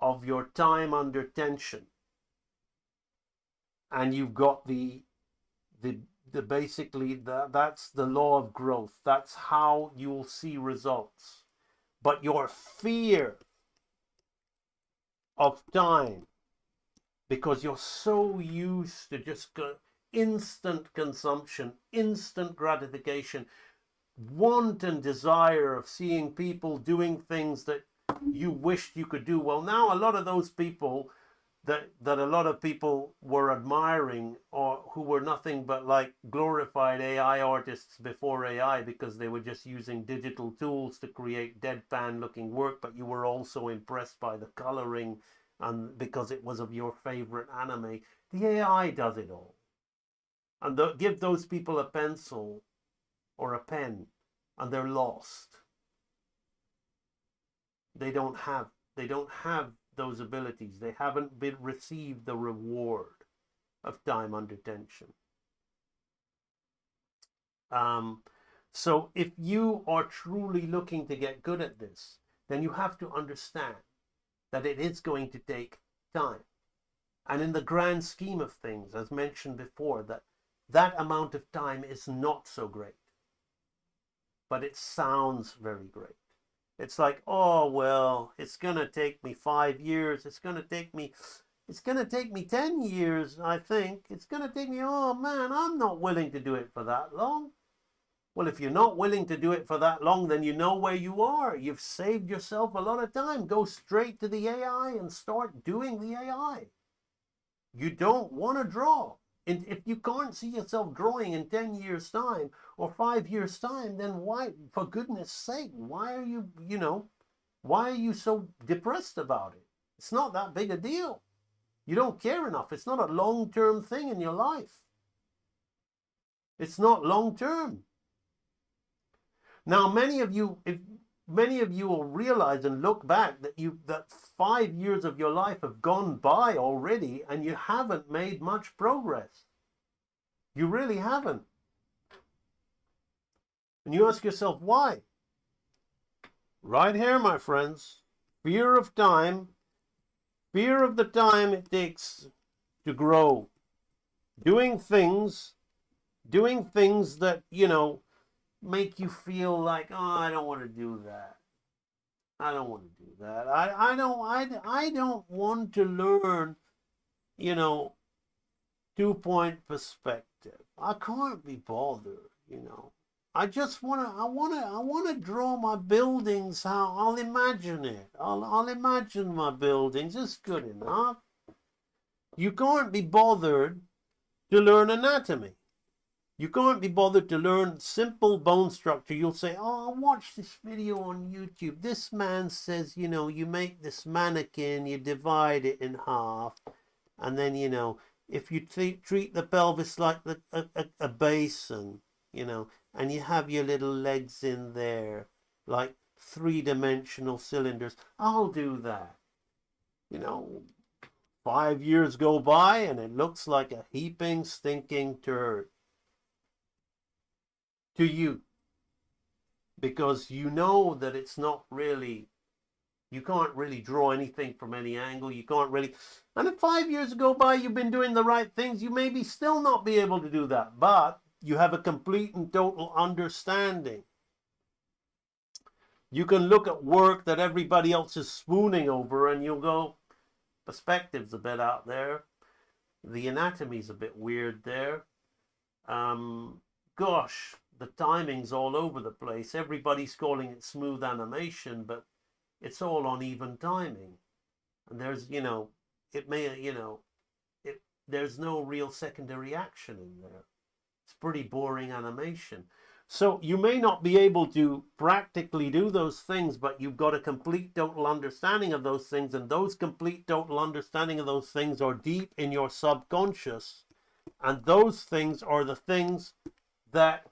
of your time under tension. And you've got that's the law of growth. That's how you'll see results. But your fear of time, because you're so used to just instant consumption, instant gratification, want and desire of seeing people doing things that you wished you could do. Well, now a lot of those people that a lot of people were admiring, or who were nothing but like glorified AI artists before AI, because they were just using digital tools to create deadpan looking work, but you were also impressed by the coloring and because it was of your favorite anime. The AI does it all. And give those people a pencil or a pen and they're lost. They don't have those abilities. They haven't received the reward of time under tension. So if you are truly looking to get good at this, then you have to understand that it is going to take time. And in the grand scheme of things, as mentioned before, that amount of time is not so great. But it sounds very great. It's like, oh, well, it's going to take me 5 years. It's going to take me 10 years, I think. It's going to take me, oh man, I'm not willing to do it for that long. Well, if you're not willing to do it for that long, then you know where you are. You've saved yourself a lot of time. Go straight to the AI and start doing the AI. You don't want to draw. And if you can't see yourself drawing in 10 years' time or 5 years' time, then why, for goodness sake, why are you so depressed about it? It's not that big a deal. You don't care enough. It's not a long-term thing in your life. It's not long-term. Now, many of you will realize and look back that 5 years of your life have gone by already and you haven't made much progress. You really haven't. And you ask yourself, why? Right here, my friends, fear of time, fear of the time it takes to grow. Doing things that, make you feel like, oh, I don't want to do that. I don't want to do that. I don't want to learn, 2-point perspective. I can't be bothered, I just I want to draw my buildings how I'll imagine it. I'll imagine my buildings. It's good enough. You can't be bothered to learn anatomy. You can't be bothered to learn simple bone structure. You'll say, oh, I watched this video on YouTube. This man says, you make this mannequin, you divide it in half, and then, if you treat the pelvis like a basin, and you have your little legs in there, like 3-dimensional cylinders, I'll do that. 5 years go by, and it looks like a heaping, stinking turd. To you, because you know that it's not really, you can't really draw anything from any angle, you can't really, and if 5 years go by, you've been doing the right things, you maybe still not be able to do that, but you have a complete and total understanding. You can look at work that everybody else is swooning over and you'll go, perspective's a bit out there, the anatomy's a bit weird there, gosh, the timing's all over the place. Everybody's calling it smooth animation, but it's all on even timing. And there's, there's no real secondary action in there. It's pretty boring animation. So you may not be able to practically do those things, but you've got a complete total understanding of those things, and those complete total understanding of those things are deep in your subconscious, and those things are the things that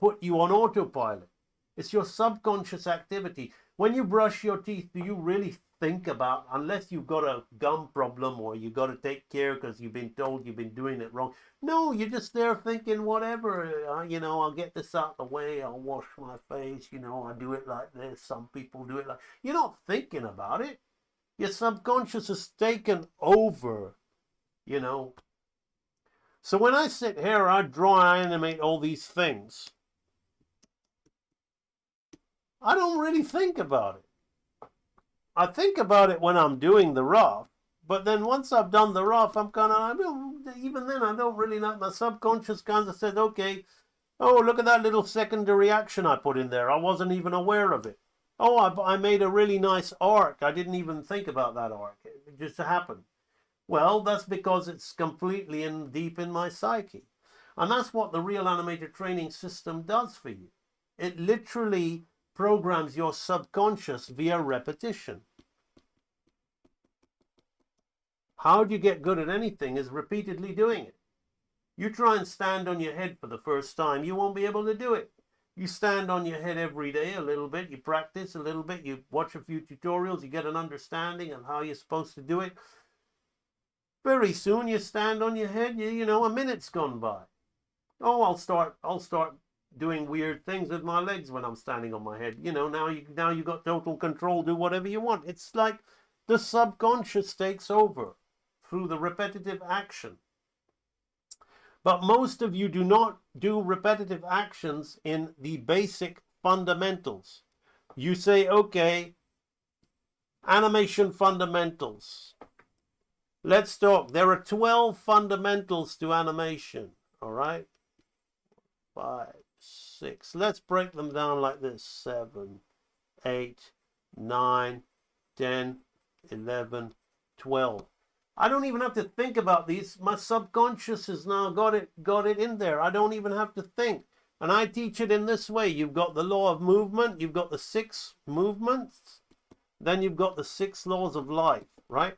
put you on autopilot. It's your subconscious activity. When you brush your teeth, do you really think about, unless you've got a gum problem or you've got to take care because you've been told you've been doing it wrong? No, you're just there thinking, whatever, I'll get this out of the way, I'll wash my face, I do it like this, some people do it like, you're not thinking about it. Your subconscious is taken over, So when I sit here, I draw and animate all these things. I don't really think about it. I think about it when I'm doing the rough, but then once I've done the rough, even then I don't really know. My subconscious kind of said, okay, oh, look at that little secondary action I put in there. I wasn't even aware of it. Oh, I made a really nice arc. I didn't even think about that arc. It just happened. Well, that's because it's completely deep in my psyche. And that's what the Real Animator training system does for you. It literally programs your subconscious via repetition. How do you get good at anything is repeatedly doing it. You try and stand on your head for the first time, you won't be able to do it. You stand on your head every day a little bit, you practice a little bit, you watch a few tutorials, you get an understanding of how you're supposed to do it. Very soon you stand on your head, a minute's gone by. Oh, I'll start doing weird things with my legs when I'm standing on my head. You know, now you got total control, do whatever you want. It's like the subconscious takes over through the repetitive action. But most of you do not do repetitive actions in the basic fundamentals. You say, okay, animation fundamentals. Let's talk. There are 12 fundamentals to animation. All right? 5, 6. Let's break them down like this. 7, 8, 9, 10, 11, 12. I don't even have to think about these. My subconscious has now got it in there. I don't even have to think. And I teach it in this way. You've got the law of movement. You've got the 6 movements. Then you've got the 6 laws of life, right?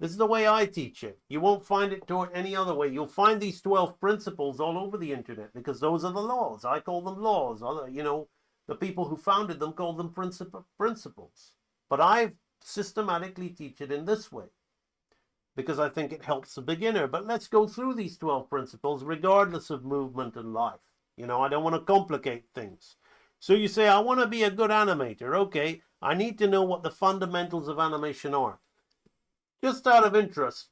This is the way I teach it. You won't find it taught any other way. You'll find these 12 principles all over the internet because those are the laws. I call them laws. You know, the people who founded them called them principles. But I systematically teach it in this way because I think it helps the beginner. But let's go through these 12 principles regardless of movement and life. You know, I don't want to complicate things. So you say, I want to be a good animator. Okay, I need to know what the fundamentals of animation are. Just out of interest,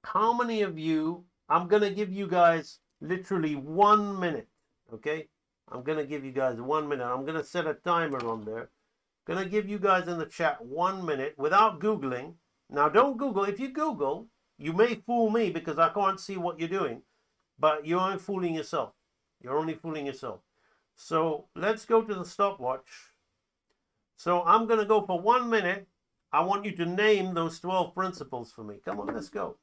how many of you, I'm going to give you guys literally 1 minute, okay? I'm going to give you guys 1 minute. I'm going to set a timer on there. Going to give you guys in the chat 1 minute without Googling. Now, don't Google. If you Google, you may fool me because I can't see what you're doing, but you aren't fooling yourself. You're only fooling yourself. So let's go to the stopwatch. So I'm going to go for 1 minute. I want you to name those 12 principles for me. Come on, let's go.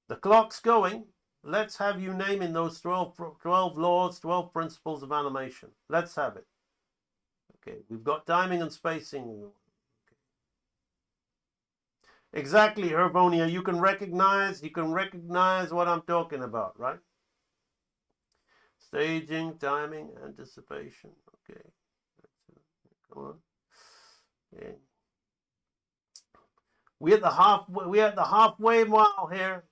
The clock's going. Let's have you naming those 12 laws, 12 principles of animation. Let's have it. Okay, we've got timing and spacing. Okay. Exactly, Herbonia. You can recognize what I'm talking about, right? Staging, timing, anticipation. Okay. Come on. Okay. We're at the halfway mile here.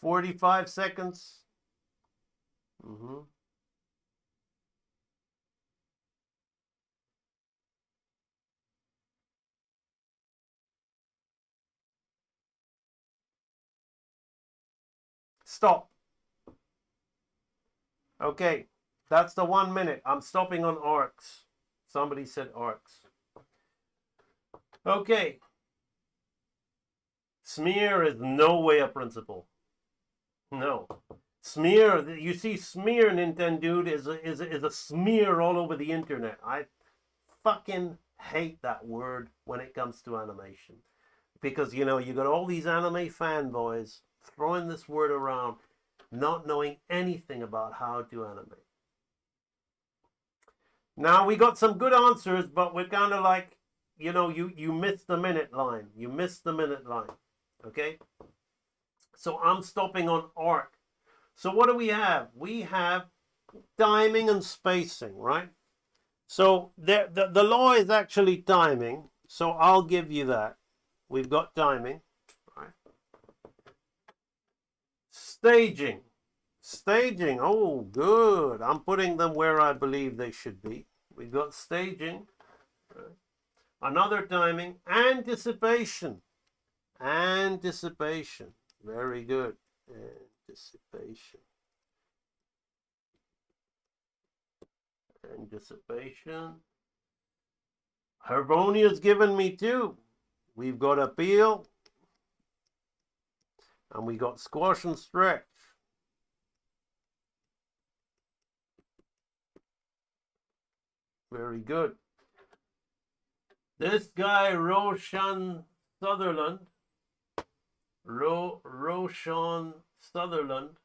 "45 seconds. Stop. Okay, that's the 1 minute. I'm stopping on arcs. Somebody said arcs. Okay. Smear is no way a principle. No. Smear, you see smear, Nintendo, is a smear all over the internet. I fucking hate that word when it comes to animation. Because, you know, you got all these anime fanboys throwing this word around, not knowing anything about how to animate. Now, we got some good answers, but we're kind of like, you know, you missed the minute line. You missed the minute line. Okay? So I'm stopping on arc. So what do we have? We have timing and spacing, right? So the law is actually timing. So I'll give you that. We've got timing. Right? Staging. Staging. Oh, good. I'm putting them where I believe they should be. We've got staging. Right? Another timing. Anticipation. Anticipation. Very good. Anticipation. Anticipation. Herbonia's given me 2. We've got appeal. And we got squash and stretch. Very good. This guy, Roshan Sutherland. Roshan Sutherland.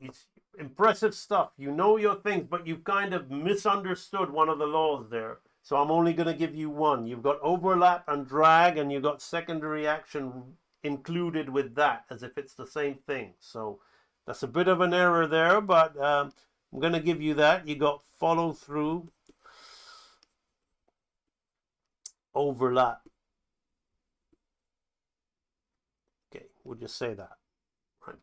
It's impressive stuff. You know your things, but you've kind of misunderstood one of the laws there. So I'm only going to give you one. You've got overlap and drag, and you've got secondary action included with that, as if it's the same thing. So that's a bit of an error there, but I'm going to give you that. You got follow through, overlap. Okay, we'll just say that. Right.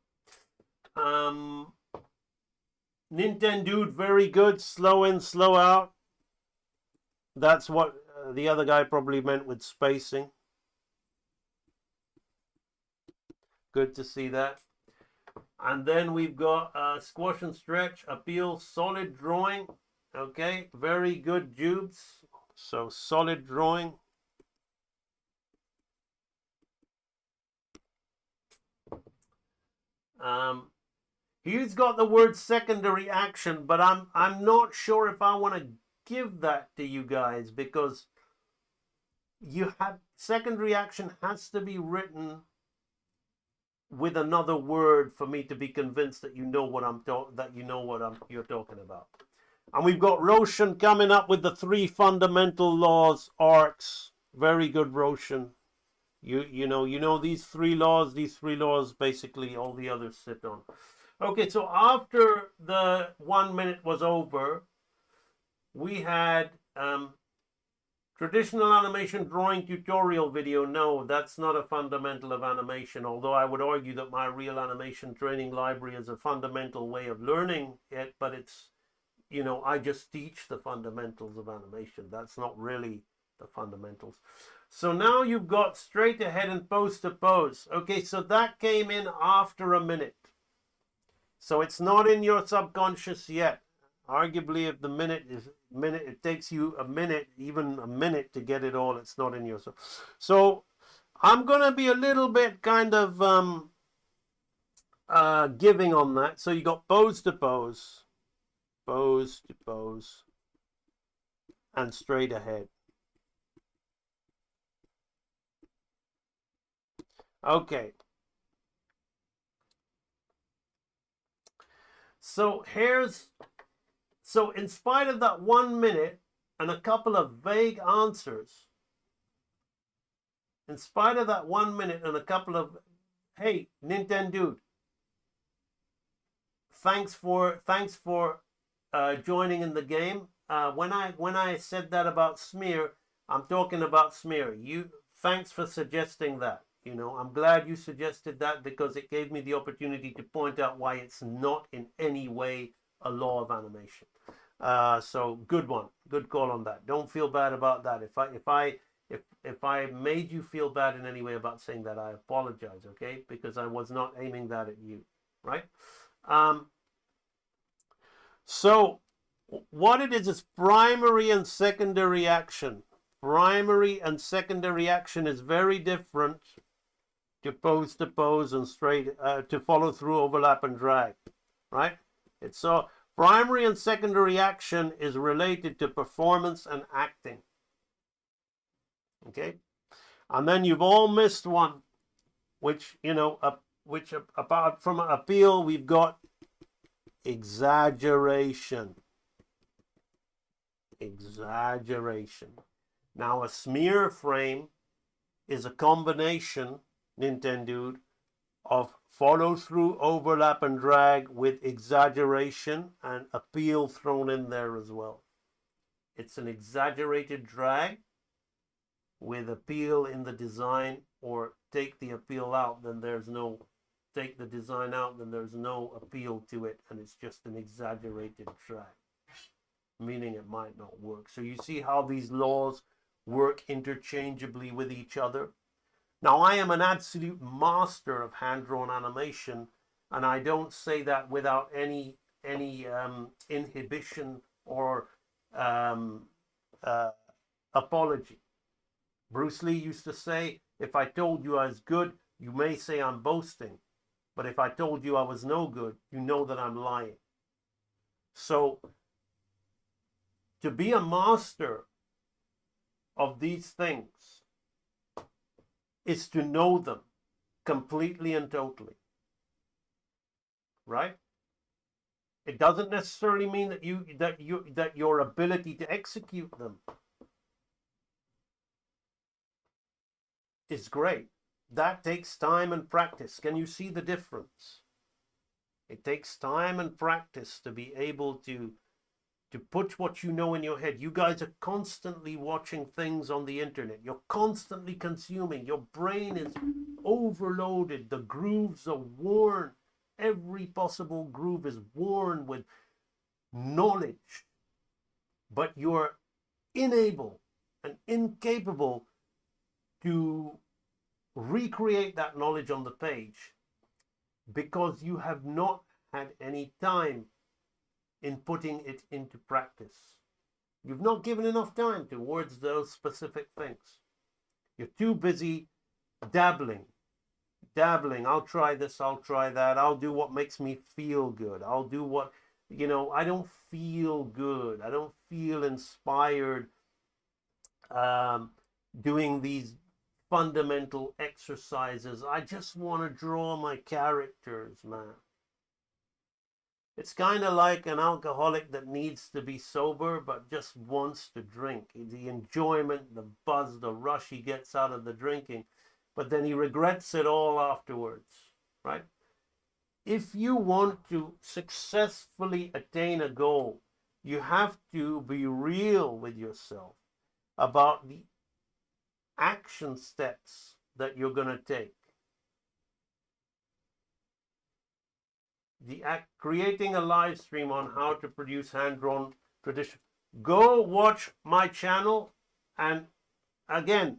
Nintendo, very good. Slow in, slow out. That's what the other guy probably meant with spacing. Good to see that. And then we've got squash and stretch, appeal, solid drawing. Okay, very good, Jubes. So solid drawing. He's got the word secondary action, but I'm not sure if I want to give that to you guys, because you have secondary action has to be written with another word for me to be convinced that you know what you're talking about. And we've got Roshan coming up with the 3 fundamental laws, arcs. Very good, Roshan. You know these 3 laws basically all the others sit on. Okay, so after the 1 minute was over, we had traditional animation drawing tutorial video. No, that's not a fundamental of animation, although I would argue that my real animation training library is a fundamental way of learning it, but it's, I just teach the fundamentals of animation. That's not really the fundamentals. So now you've got straight ahead and pose to pose. Okay, so that came in after a minute. So it's not in your subconscious yet. Arguably, if it takes you even a minute to get it all, it's not in your So I'm gonna be a little bit kind of giving on that. So you got pose to pose, and straight ahead. Okay. So in spite of that 1 minute and a couple of vague answers, hey, Nintendo, thanks for joining in the game. When I said that about smear, I'm talking about smear. Thanks for suggesting that. I'm glad you suggested that, because it gave me the opportunity to point out why it's not in any way a law of animation. So good one, good call on that. Don't feel bad about that. If I made you feel bad in any way about saying that, I apologize. Okay, because I was not aiming that at you, right? So what it is primary and secondary action. Primary and secondary action is very different to pose and straight, to follow through, overlap, and drag, right? It's so primary and secondary action is related to performance and acting. Okay, and then you've all missed one, which apart from appeal, we've got exaggeration. Now a smear frame is a combination, Nintendo, of follow through, overlap, and drag with exaggeration and appeal thrown in there as well. It's an exaggerated drag with appeal in the design, or take the appeal out, then there's no, take the design out, then there's no appeal to it, and it's just an exaggerated drag, meaning it might not work. So you see how these laws work interchangeably with each other. Now, I am an absolute master of hand-drawn animation, and I don't say that without any inhibition or apology. Bruce Lee used to say, if I told you I was good, you may say I'm boasting. But if I told you I was no good, you know that I'm lying. So, to be a master of these things is to know them completely and totally. Right? It doesn't necessarily mean that your ability to execute them is great. That takes time and practice. Can you see the difference? It takes time and practice to be able to put what you know in your head. You guys are constantly watching things on the internet. You're constantly consuming. Your brain is overloaded. The grooves are worn. Every possible groove is worn with knowledge. But you're unable and incapable to recreate that knowledge on the page because you have not had any time in putting it into practice. You've not given enough time towards those specific things. You're too busy dabbling. I'll try this, I'll try that, I'll do what makes me feel good. I'll do what, I don't feel good. I don't feel inspired doing these fundamental exercises. I just want to draw my characters, man. It's kind of like an alcoholic that needs to be sober but just wants to drink. The enjoyment, the buzz, the rush he gets out of the drinking, but then he regrets it all afterwards, right? If you want to successfully attain a goal, you have to be real with yourself about the action steps that you're going to take. Creating a live stream on how to produce hand-drawn tradition. Go watch my channel, and again,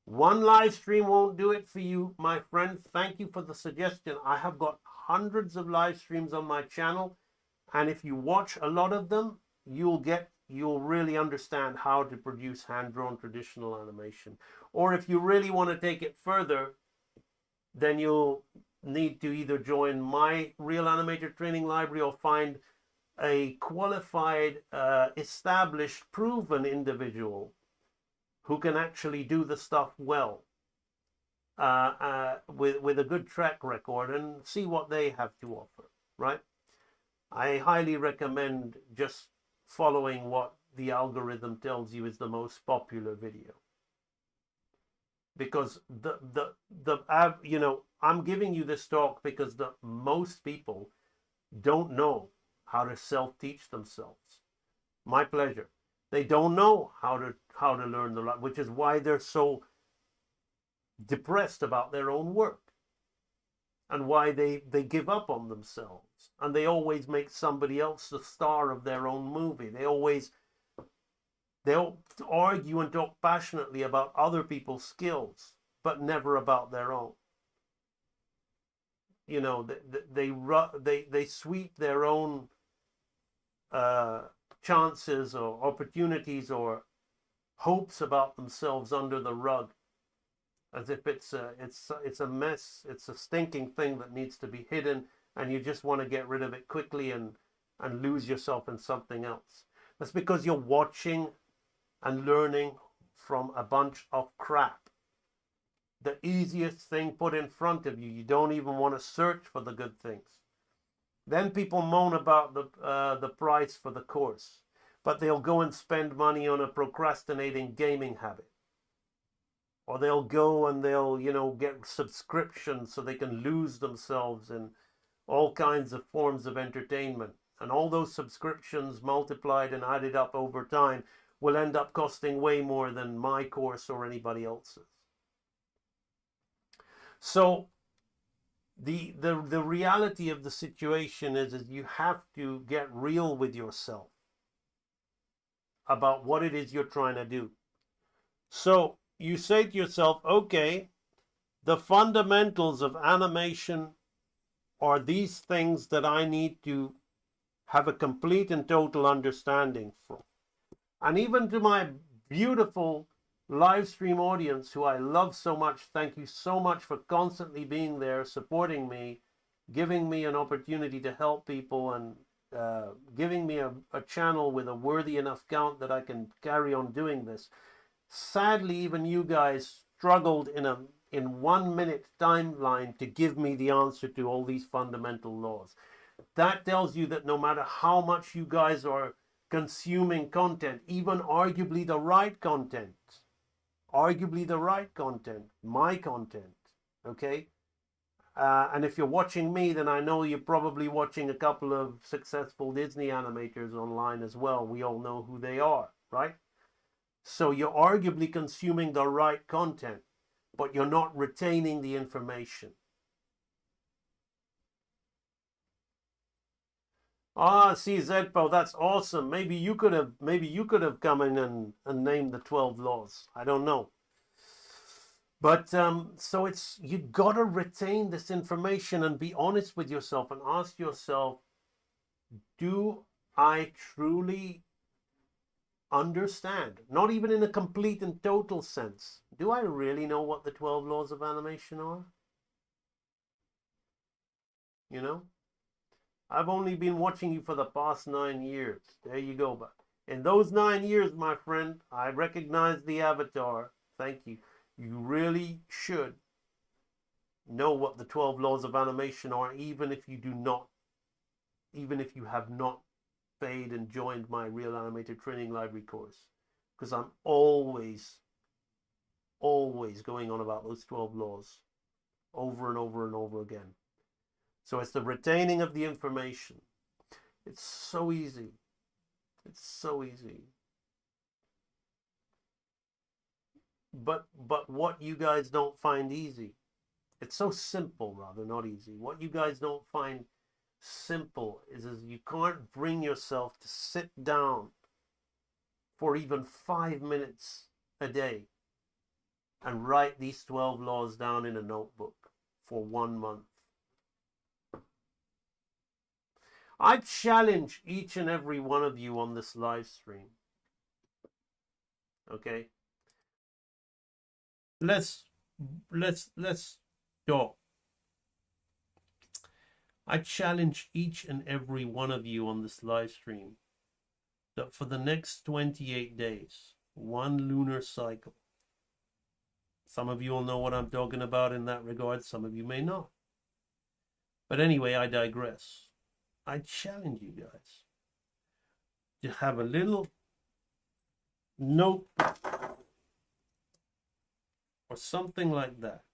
one live stream won't do it for you, my friend. Thank you for the suggestion. I have got hundreds of live streams on my channel, and if you watch a lot of them, you'll really understand how to produce hand-drawn traditional animation. Or if you really want to take it further, then you'll need to either join my Real Animator Training Library or find a qualified, established, proven individual who can actually do the stuff well with a good track record and see what they have to offer, right? I highly recommend just following what the algorithm tells you is the most popular video. Because I'm giving you this talk because most people don't know how to self-teach themselves. My pleasure. They don't know how to learn which is why they're so depressed about their own work, and why they give up on themselves, and they always make somebody else the star of their own movie. They'll argue and talk passionately about other people's skills, but never about their own. They sweep their own chances or opportunities or hopes about themselves under the rug, as if it's a mess, it's a stinking thing that needs to be hidden, and you just want to get rid of it quickly and lose yourself in something else. That's because you're watching and learning from a bunch of crap. The easiest thing put in front of you. You don't even want to search for the good things. Then people moan about the price for the course, but they'll go and spend money on a procrastinating gaming habit. Or they'll go and they'll, get subscriptions so they can lose themselves in all kinds of forms of entertainment. And all those subscriptions multiplied and added up over time will end up costing way more than my course or anybody else's. So the reality of the situation is you have to get real with yourself about what it is you're trying to do. So you say to yourself, okay, the fundamentals of animation are these things that I need to have a complete and total understanding from. And even to my beautiful live stream audience, who I love so much, thank you so much for constantly being there, supporting me, giving me an opportunity to help people, and giving me a channel with a worthy enough count that I can carry on doing this. Sadly, even you guys struggled in 1 minute timeline to give me the answer to all these fundamental laws. That tells you that no matter how much you guys are consuming content, even arguably the right content, my content, okay, And if you're watching me, then I know you're probably watching a couple of successful Disney animators online as well. We all know who they are, right? So you're arguably consuming the right content, but you're not retaining the information. Ah, see, Zedpo, that's awesome. Maybe you could have come in and named the 12 laws. I don't know. But so it's, you gotta retain this information and be honest with yourself and ask yourself, do I truly understand? Not even in a complete and total sense. Do I really know what the 12 laws of animation are? You know? I've only been watching you for the past 9 years. There you go. But in those 9 years, my friend, I recognize the avatar. Thank you. You really should know what the 12 laws of animation are, even if you have not paid and joined my Real Animator Training Library course. Because I'm always going on about those 12 laws over and over and over again. So it's the retaining of the information. It's so easy. It's so easy. But what you guys don't find easy, it's so simple, rather, not easy. What you guys don't find simple is you can't bring yourself to sit down for even 5 minutes a day and write these 12 laws down in a notebook for 1 month. I challenge each and every one of you on this live stream. Okay? Let's talk. I challenge each and every one of you on this live stream that for the next 28 days, one lunar cycle. Some of you will know what I'm talking about in that regard, some of you may not. But anyway, I digress. I challenge you guys to have a little note or something like that.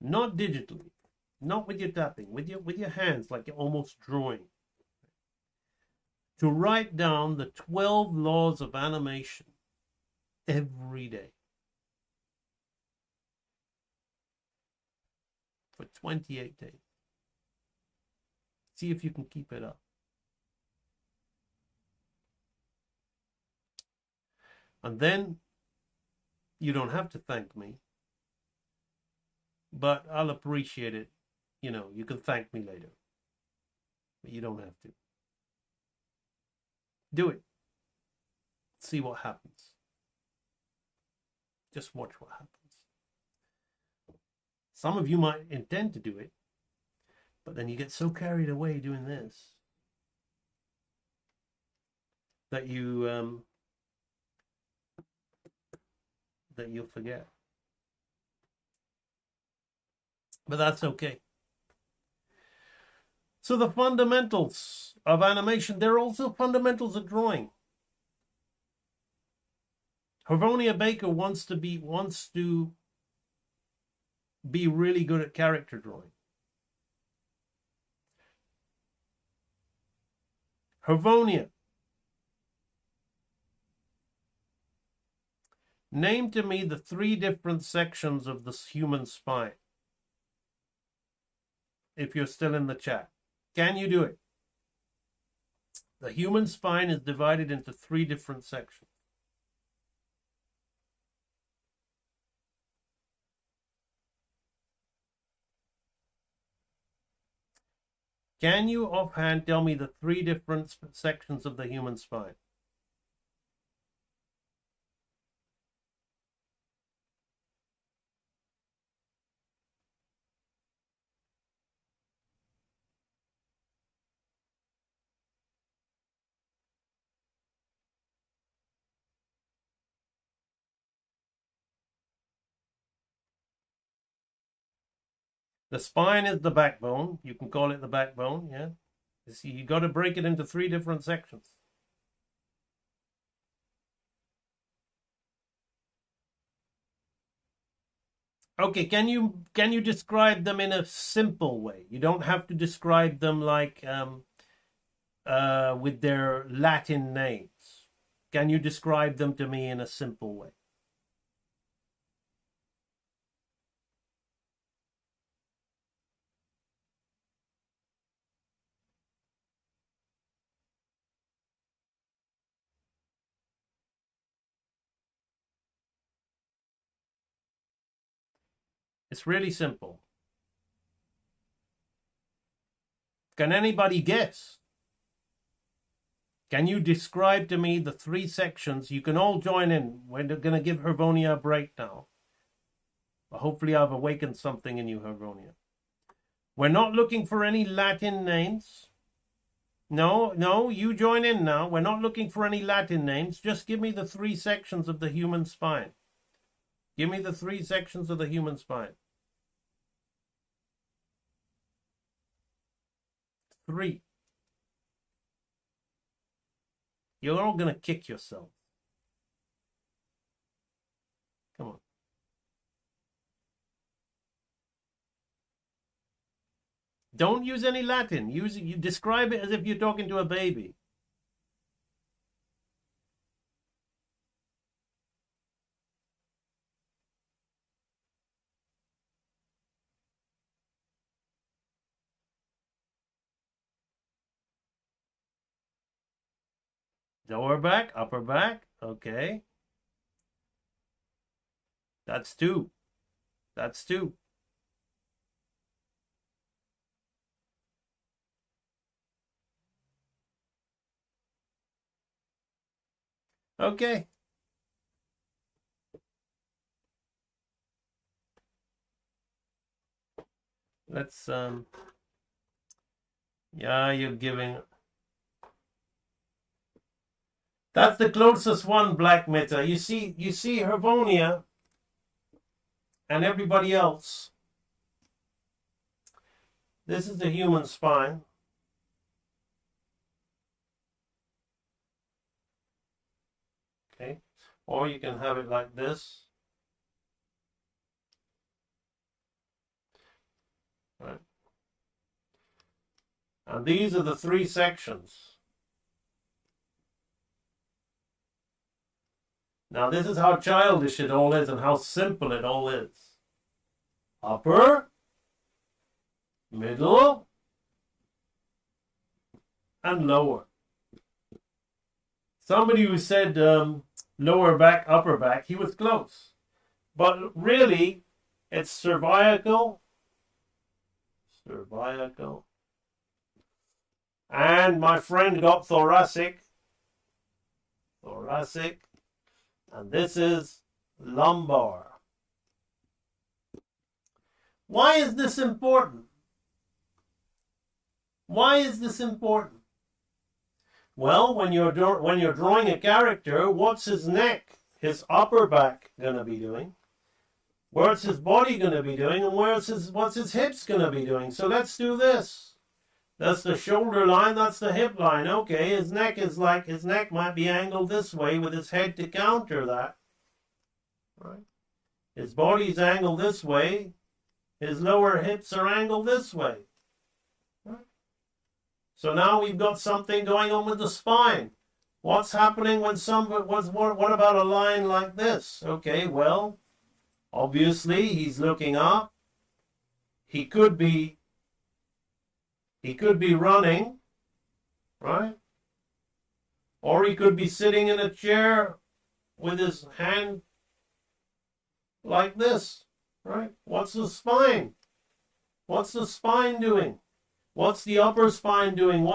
Not digitally, not with your tapping, with your hands, like you're almost drawing. To write down the 12 laws of animation every day for 28 days. See if you can keep it up. And then you don't have to thank me, but I'll appreciate it. You know, you can thank me later, but you don't have to. Do it. See what happens. Just watch what happens. Some of you might intend to do it, but then you get so carried away doing this that you'll forget. But that's okay. So the fundamentals of animation, they're also fundamentals of drawing. Havonia Baker wants to be really good at character drawing. Havonia, name to me the 3 different sections of the human spine. If you're still in the chat, can you do it? The human spine is divided into 3 different sections. Can you offhand tell me the 3 different sections of the human spine? The spine is the backbone. You can call it the backbone, yeah. You see, you got to break it into 3 different sections. Okay, can you describe them in a simple way? You don't have to describe them like with their Latin names. Can you describe them to me in a simple way? It's really simple. Can anybody guess? Can you describe to me the 3 sections? You can all join in. We're going to give Hervonia a break now. But hopefully I've awakened something in you, Hervonia. We're not looking for any Latin names. No, you join in now. We're not looking for any Latin names. Just give me the 3 sections of the human spine. Give me the 3 sections of the human spine. 3. You're all going to kick yourself. Come on. Don't use any Latin. You describe it as if you're talking to a baby. Lower back, upper back. Okay. That's 2. That's 2. Okay. Let's yeah, you're giving. That's the closest one, Black Mita. You see Hervonia and everybody else. This is the human spine. Okay. Or you can have it like this. Right. And these are the 3 sections. Now this is how childish it all is and how simple it all is. Upper, middle, and lower. Somebody who said lower back, upper back, he was close. But really, it's cervical, and my friend got thoracic, and this is lumbar. Why is this important? Why is this important? Well, when you're drawing a character, what's his neck, his upper back going to be doing? What's his body going to be doing? And what's his hips going to be doing? So let's do this. That's the shoulder line, that's the hip line. Okay, his neck might be angled this way with his head to counter that. Right? His body's angled this way. His lower hips are angled this way. Right? So now we've got something going on with the spine. What's happening when what about a line like this? Okay, well, obviously he's looking up. He could be running, right? Or he could be sitting in a chair with his hand like this, right? What's the spine? What's the spine doing? What's the upper spine doing?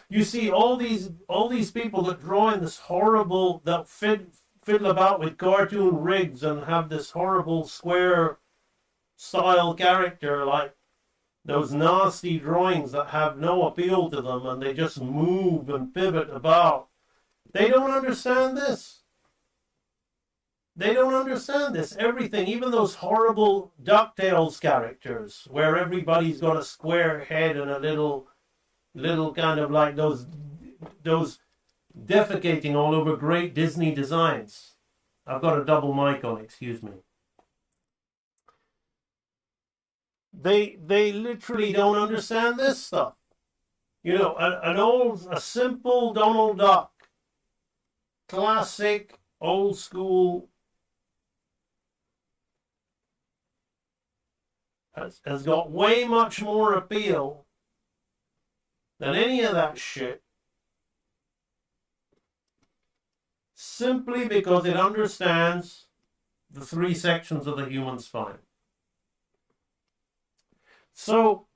You see all these people that draw in this horrible, that fiddle about with cartoon rigs and have this horrible square style character, like those nasty drawings that have no appeal to them and they just move and pivot about. They don't understand this. They don't understand this. Everything, even those horrible DuckTales characters where everybody's got a square head and a little kind of like those defecating all over great Disney designs. I've got a double mic on, excuse me. they literally don't understand this stuff. You know, a simple Donald Duck, classic, old school, has got way much more appeal than any of that shit, simply because it understands the 3 sections of the human spine. So,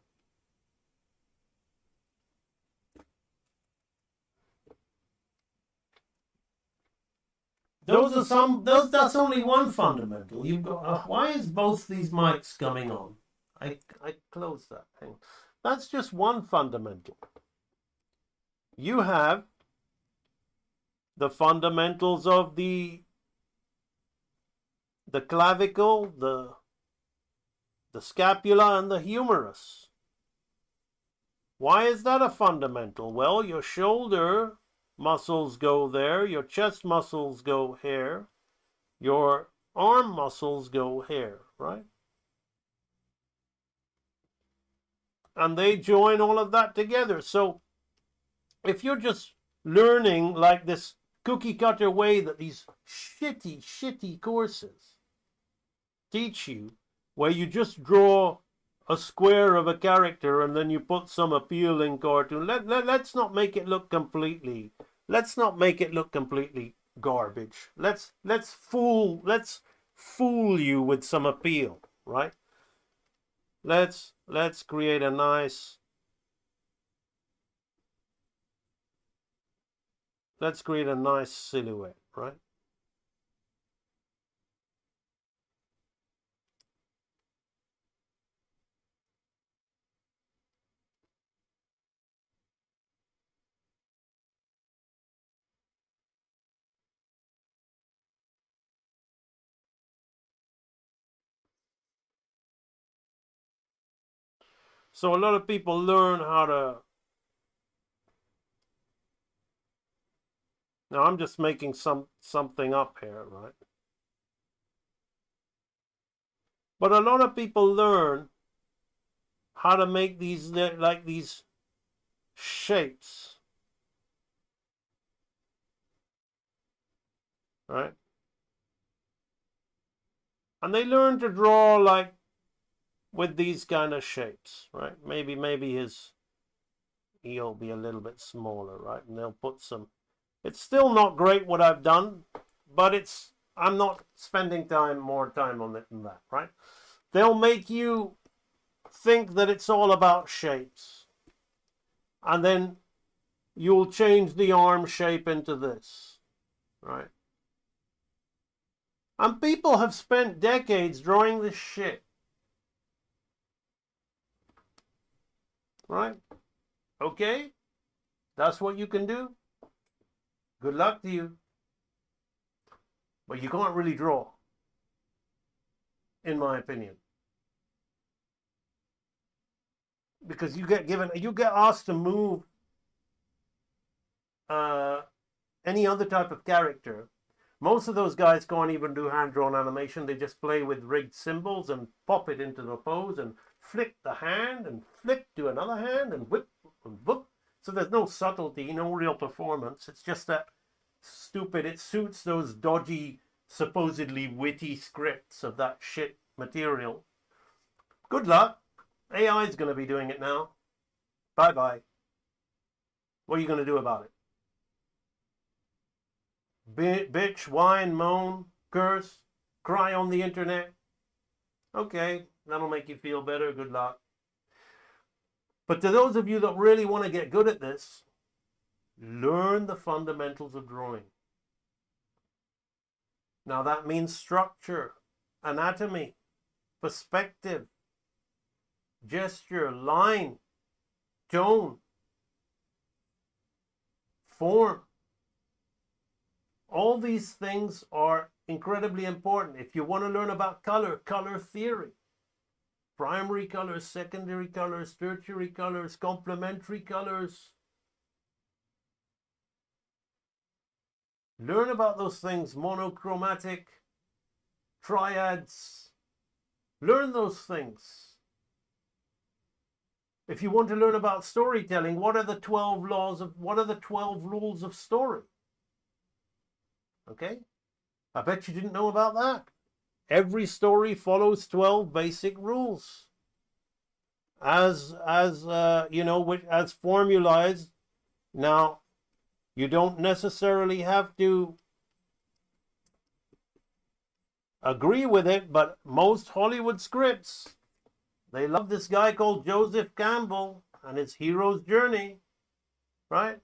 that's only one fundamental. You've got, why is both these mics coming on? I closed that thing. That's just one fundamental. You have the fundamentals of the clavicle, the scapula, and the humerus. Why is that a fundamental? Well, your shoulder muscles go there, your chest muscles go here, your arm muscles go here, right? And they join all of that together. So if you're just learning like this cookie cutter way that these shitty courses teach you, where you just draw a square of a character and then you put some appealing cartoon, let's not make it look completely garbage. Let's fool you with some appeal, right? Let's create a nice silhouette, right? So a lot of people learn how to. Now I'm just making something up here, right? But a lot of people learn how to make these shapes, right? And they learn to draw like with these kind of shapes, right? Maybe he'll be a little bit smaller, right? And they'll put some. It's still not great what I've done, but I'm not spending more time on it than that, right? They'll make you think that it's all about shapes. And then you'll change the arm shape into this, right? And people have spent decades drawing this shit, right? Okay? That's what you can do. Good luck to you. But you can't really draw, in my opinion. Because you get asked to move any other type of character. Most of those guys can't even do hand-drawn animation. They just play with rigged symbols and pop it into the pose and flick the hand and flick to another hand and whip and whoop. So there's no subtlety, no real performance. It's just that stupid. It suits those dodgy, supposedly witty scripts of that shit material. Good luck. AI is going to be doing it now. Bye-bye. What are you going to do about it? Bitch, whine, moan, curse, cry on the internet. Okay, that'll make you feel better. Good luck. But to those of you that really want to get good at this, learn the fundamentals of drawing. Now that means structure, anatomy, perspective, gesture, line, tone, form. All these things are incredibly important. If you want to learn about color theory, primary colors, secondary colors, tertiary colors, complementary colors. Learn about those things, monochromatic, triads. Learn those things. If you want to learn about storytelling, what are the 12 rules of story? Okay? I bet you didn't know about that. Every story follows 12 basic rules. As formalized. Now, you don't necessarily have to agree with it, but most Hollywood scripts, they love this guy called Joseph Campbell and his hero's journey, right?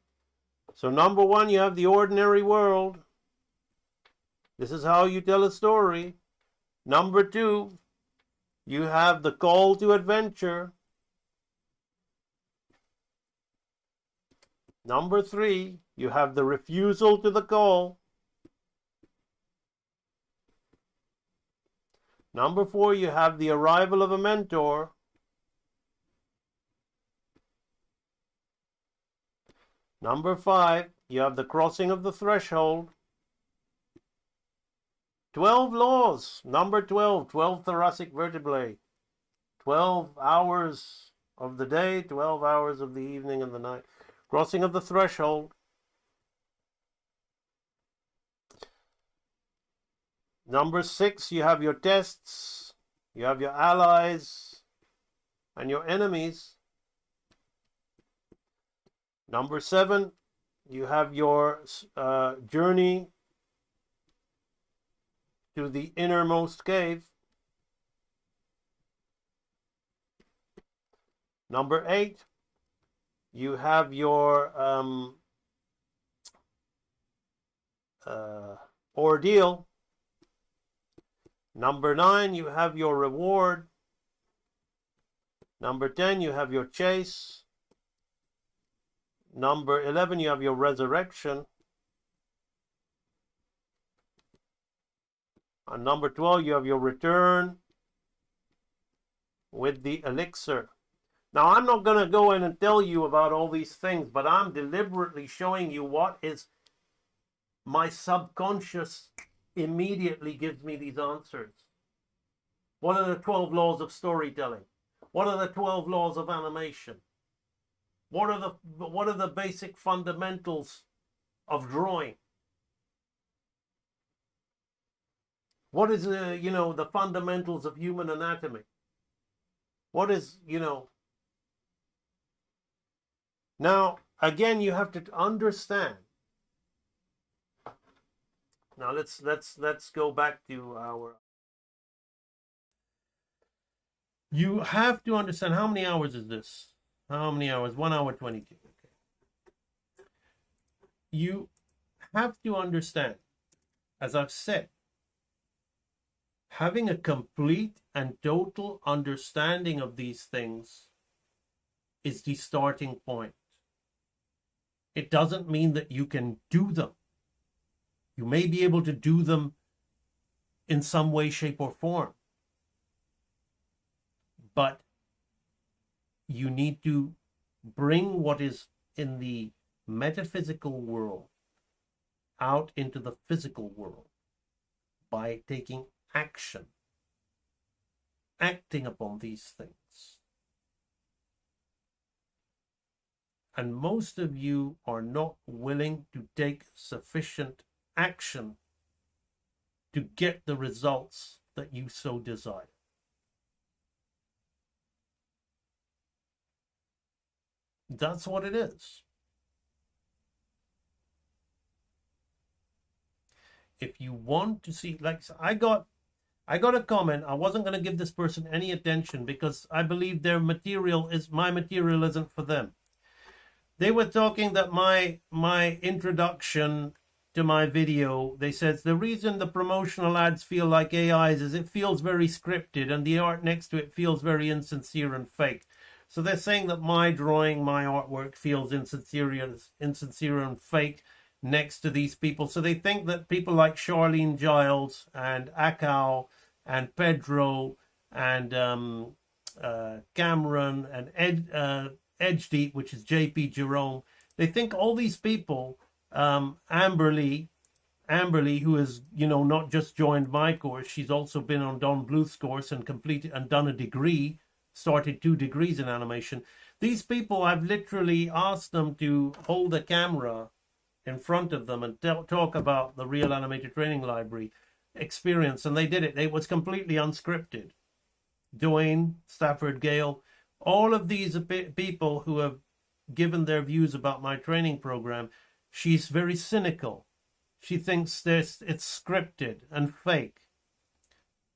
So number one, you have the ordinary world. This is how you tell a story. Number two, you have the call to adventure. Number three, you have the refusal to the call. Number four, you have the arrival of a mentor. Number five, you have the crossing of the threshold. 12 laws. Number 12, 12 thoracic vertebrae. 12 hours of the day, 12 hours of the evening and the night. Crossing of the threshold. Number 6, you have your tests, you have your allies, and your enemies. Number 7, you have your journey to the innermost cave. Number 8, you have your ordeal. Number 9, you have your reward. Number 10, you have your chase. Number 11, you have your resurrection. And number 12, you have your return with the elixir. Now, I'm not going to go in and tell you about all these things, but I'm deliberately showing you what is my subconscious immediately gives me these answers. What are the 12 laws of storytelling? What are the 12 laws of animation? What are the basic fundamentals of drawing? What is the fundamentals of human anatomy? What is, Now, again, you have to understand. Now let's go back to our. You have to understand, how many hours is this? How many hours? 1 hour 22. Okay. You have to understand, as I've said, having a complete and total understanding of these things is the starting point. It doesn't mean that you can do them. You may be able to do them in some way, shape, or form. But you need to bring what is in the metaphysical world out into the physical world by taking action, acting upon these things. And most of you are not willing to take sufficient action to get the results that you so desire. That's what it is. If you want to see, like I got a comment. I wasn't going to give this person any attention because I believe my material isn't for them. They were talking that my introduction to my video, they said the reason the promotional ads feel like AIs is it feels very scripted and the art next to it feels very insincere and fake. So they're saying that my drawing, my artwork feels insincere and fake next to these people. So they think that people like Charlene Giles and Akau and Pedro and Cameron and Edgedeep, which is JP Jerome, they think all these people, Amberly, who is, not just joined my course, she's also been on Don Bluth's course and completed and done a degree started 2 degrees in animation. These people, I've literally asked them to hold a camera in front of them and talk about the Real Animator Training Library experience, and they did it. It was completely unscripted. Dwayne, Stafford Gale, all of these people who have given their views about my training program, she's very cynical. She thinks it's scripted and fake.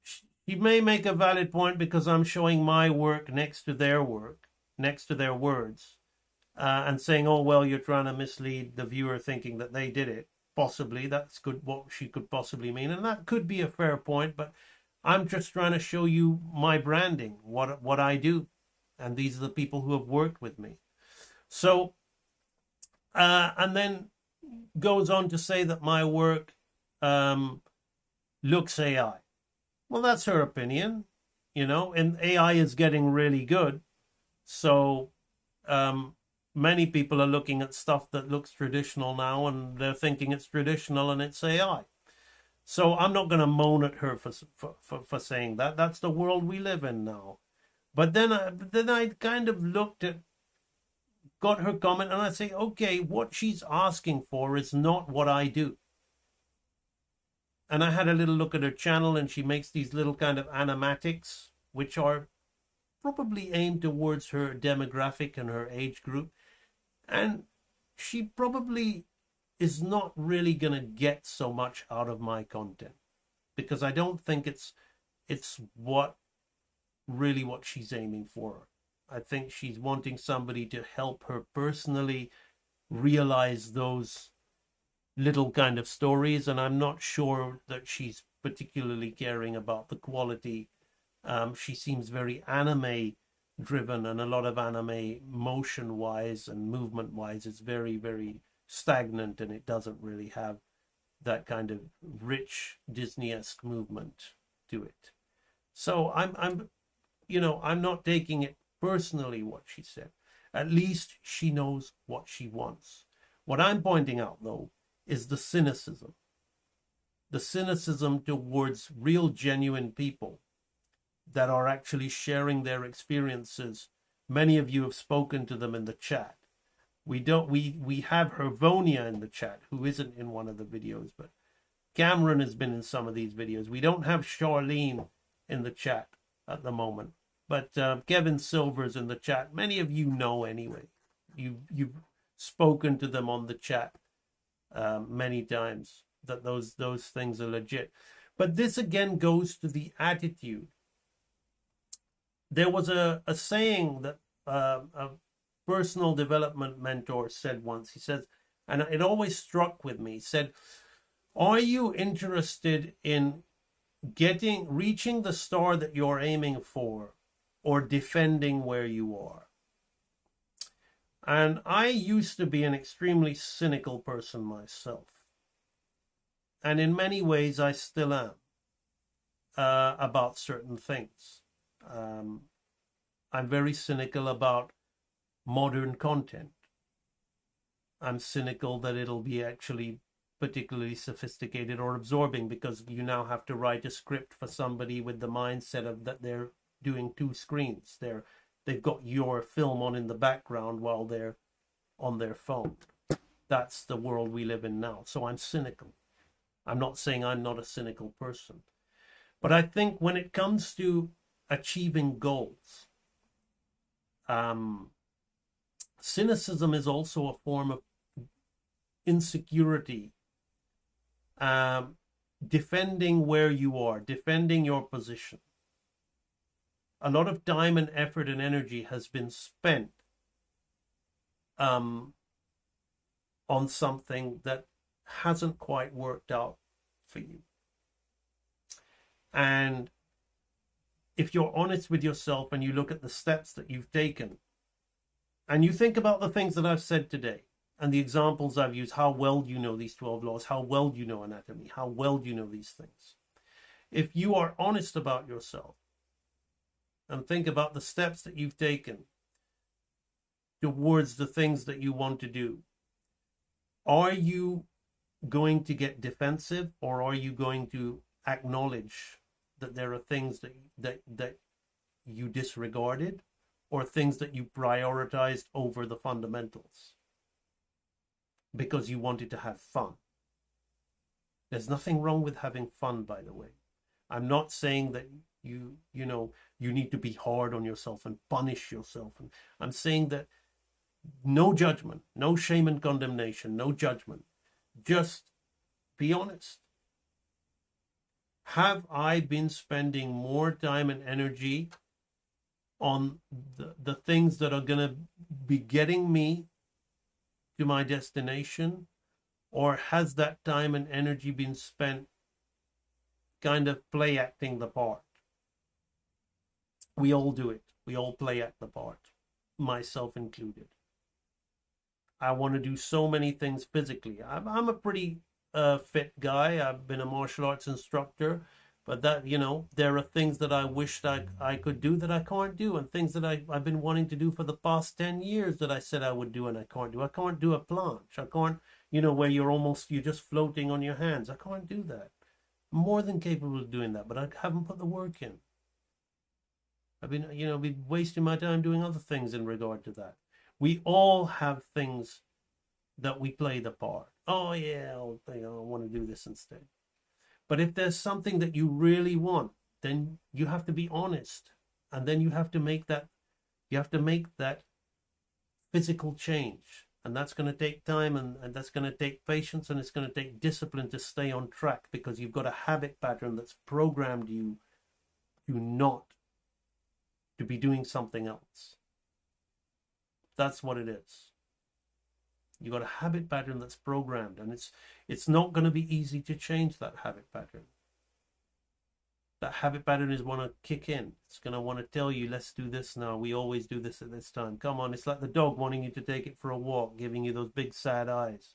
She may make a valid point because I'm showing my work next to their words, and saying, oh, well, you're trying to mislead the viewer thinking that they did it. Possibly, that's what she could possibly mean. And that could be a fair point, but I'm just trying to show you my branding, what I do. And these are the people who have worked with me. So, and then goes on to say that my work looks AI. Well, that's her opinion, and AI is getting really good. So many people are looking at stuff that looks traditional now, and they're thinking it's traditional and it's AI. So I'm not going to moan at her for saying that. That's the world we live in now. But then I kind of got her comment, and I say, okay, what she's asking for is not what I do. And I had a little look at her channel, and she makes these little kind of animatics, which are probably aimed towards her demographic and her age group. And she probably is not really going to get so much out of my content, because I don't think it's what she's aiming for. I think she's wanting somebody to help her personally realize those little kind of stories, and I'm not sure that she's particularly caring about the quality. She seems very anime driven, and a lot of anime motion wise and movement wise is very, very stagnant, and it doesn't really have that kind of rich Disney-esque movement to it. So I'm not taking it personally what she said. At least she knows what she wants. What I'm pointing out, though, is the cynicism towards real, genuine people that are actually sharing their experiences. Many of you have spoken to them in the chat. We have Hervonia in the chat, who isn't in one of the videos, but Cameron has been in some of these videos. We don't have Charlene in the chat at the moment, but Kevin Silver's in the chat. Many of you know anyway. You've spoken to them on the chat many times, that those things are legit. But this again goes to the attitude. There was a saying that a personal development mentor said once. He says, and it always struck with me, he said, are you interested in reaching the star that you're aiming for, or defending where you are? And I used to be an extremely cynical person myself. And in many ways, I still am, about certain things. I'm very cynical about modern content. I'm cynical that it'll be actually particularly sophisticated or absorbing, because you now have to write a script for somebody with the mindset of that they're doing 2 screens. They've got your film on in the background while they're on their phone. That's the world we live in now. So I'm cynical. I'm not saying I'm not a cynical person. But I think when it comes to achieving goals, cynicism is also a form of insecurity, defending where you are, defending your position. A lot of time and effort and energy has been spent on something that hasn't quite worked out for you. And if you're honest with yourself and you look at the steps that you've taken, and you think about the things that I've said today and the examples I've used, how well do you know these 12 laws, how well do you know anatomy, how well do you know these things? If you are honest about yourself and think about the steps that you've taken towards the things that you want to do, are you going to get defensive, or are you going to acknowledge that there are things that you disregarded or things that you prioritized over the fundamentals because you wanted to have fun. There's nothing wrong with having fun, by the way. I'm not saying that you need to be hard on yourself and punish yourself. And I'm saying that no judgment, no shame and condemnation, no judgment. Just be honest. Have I been spending more time and energy on the things that are going to be getting me to my destination? Or has that time and energy been spent kind of play acting the part? We all do it. We all play act the part, myself included. I want to do so many things physically. I'm a pretty fit guy. I've been a martial arts instructor, but that, there are things that I wished I could do that I can't do, and things that I've been wanting to do for the past 10 years that I said I would do and I can't do. I can't do a planche. I can't, where you're just floating on your hands. I can't do that. I'm more than capable of doing that, but I haven't put the work in. I've been wasting my time doing other things in regard to that. We all have things that we play the part. Oh yeah, I want to do this instead. But if there's something that you really want, then you have to be honest, and then you have to make that physical change, and that's going to take time, and that's going to take patience, and it's going to take discipline to stay on track, because you've got a habit pattern that's programmed you not to be doing something else. That's what it is. You've got a habit pattern that's programmed, and it's not going to be easy to change that habit pattern. That habit pattern is want to kick in. It's going to want to tell you, let's do this now. We always do this at this time. Come on. It's like the dog wanting you to take it for a walk, giving you those big sad eyes.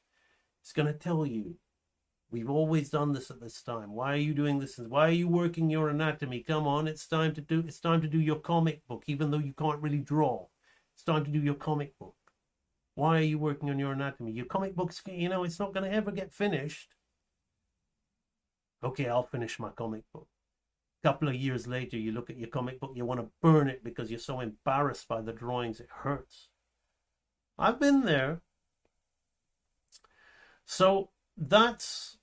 It's going to tell you, we've always done this at this time. Why are you doing this? Why are you working your anatomy? Come on. It's time to do your comic book, even though you can't really draw. It's time to do your comic book. Why are you working on your anatomy? Your comic book's, it's not going to ever get finished. Okay, I'll finish my comic book. A couple of years later, you look at your comic book, you want to burn it because you're so embarrassed by the drawings, it hurts. I've been there. So that's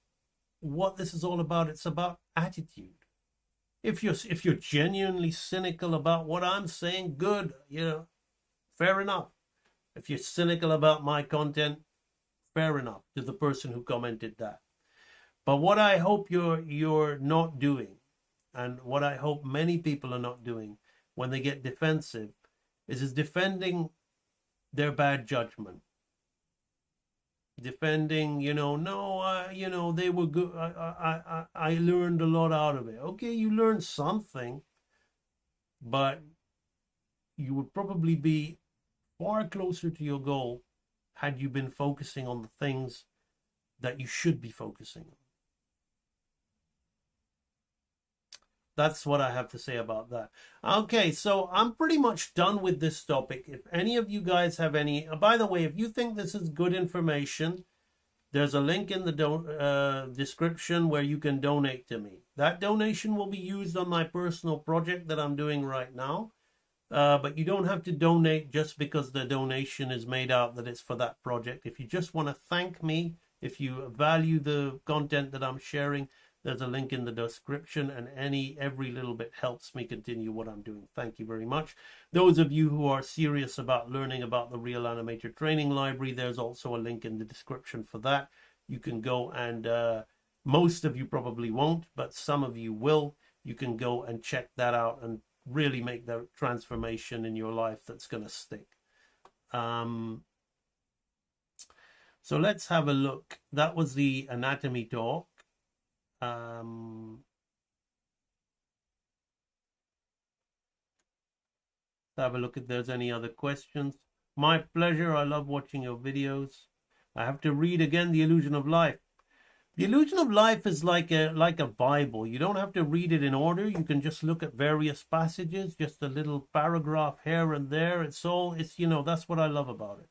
what this is all about. It's about attitude. If you're genuinely cynical about what I'm saying, good, fair enough. If you're cynical about my content, fair enough to the person who commented that. But what I hope you're not doing, and what I hope many people are not doing when they get defensive, is defending their bad judgment. Defending, they were good. I learned a lot out of it. Okay, you learned something, but you would probably be far closer to your goal had you been focusing on the things that you should be focusing on. That's what I have to say about that. Okay, so I'm pretty much done with this topic. If any of you guys have any... by the way, if you think this is good information, there's a link in the description where you can donate to me. That donation will be used on my personal project that I'm doing right now. But you don't have to donate just because the donation is made out that it's for that project. If you just want to thank me, if you value the content that I'm sharing, there's a link in the description, and every little bit helps me continue what I'm doing. Thank you very much. Those of you who are serious about learning about the Real Animator Training Library, there's also a link in the description for that. You can go and, most of you probably won't, but some of you will. You can go and check that out and really make the transformation in your life that's going to stick. So let's have a look. That was the anatomy talk. Let's have a look if there's any other questions. My pleasure. I love watching your videos. I have to read again The Illusion of Life. The Illusion of Life is like a Bible. You don't have to read it in order. You can just look at various passages, just a little paragraph here and there. It's that's what I love about it.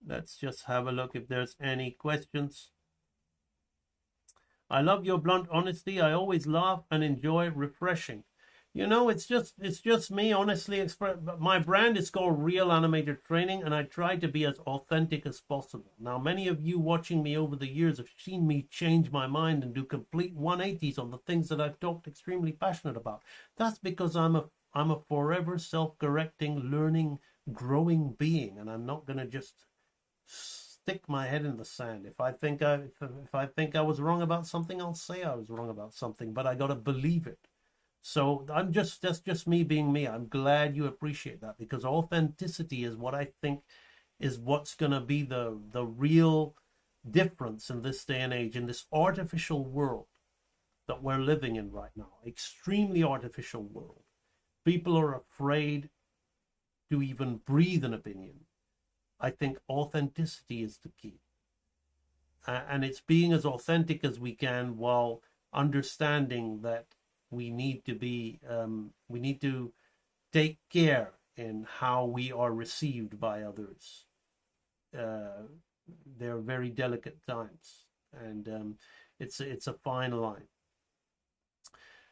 Let's just have a look if there's any questions. I love your blunt honesty. I always laugh and enjoy refreshing. You know, it's just me honestly express. My brand is called Real Animator Training, and I try to be as authentic as possible. Now, many of you watching me over the years have seen me change my mind and do complete 180s on the things that I've talked extremely passionate about. That's because I'm a forever self-correcting, learning, growing being, and I'm not going to just stick my head in the sand. If I think I was wrong about something, I'll say I was wrong about something, but I got to believe it. So that's just me being me. I'm glad you appreciate that, because authenticity is what I think is what's going to be the real difference in this day and age, in this artificial world that we're living in right now. Extremely artificial world. People are afraid to even breathe an opinion. I think authenticity is the key. And it's being as authentic as we can while understanding that we need to take care in how we are received by others. They're very delicate times, and it's a fine line.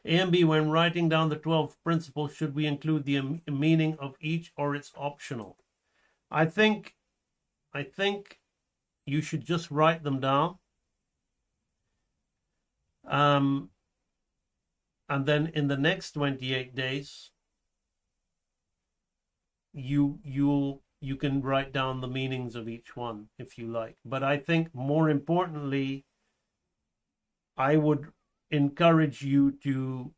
AMB, when writing down the 12 principles, should we include the meaning of each, or it's optional? I think you should just write them down. And then in the next 28 days, you can write down the meanings of each one if you like. But I think more importantly, I would encourage you to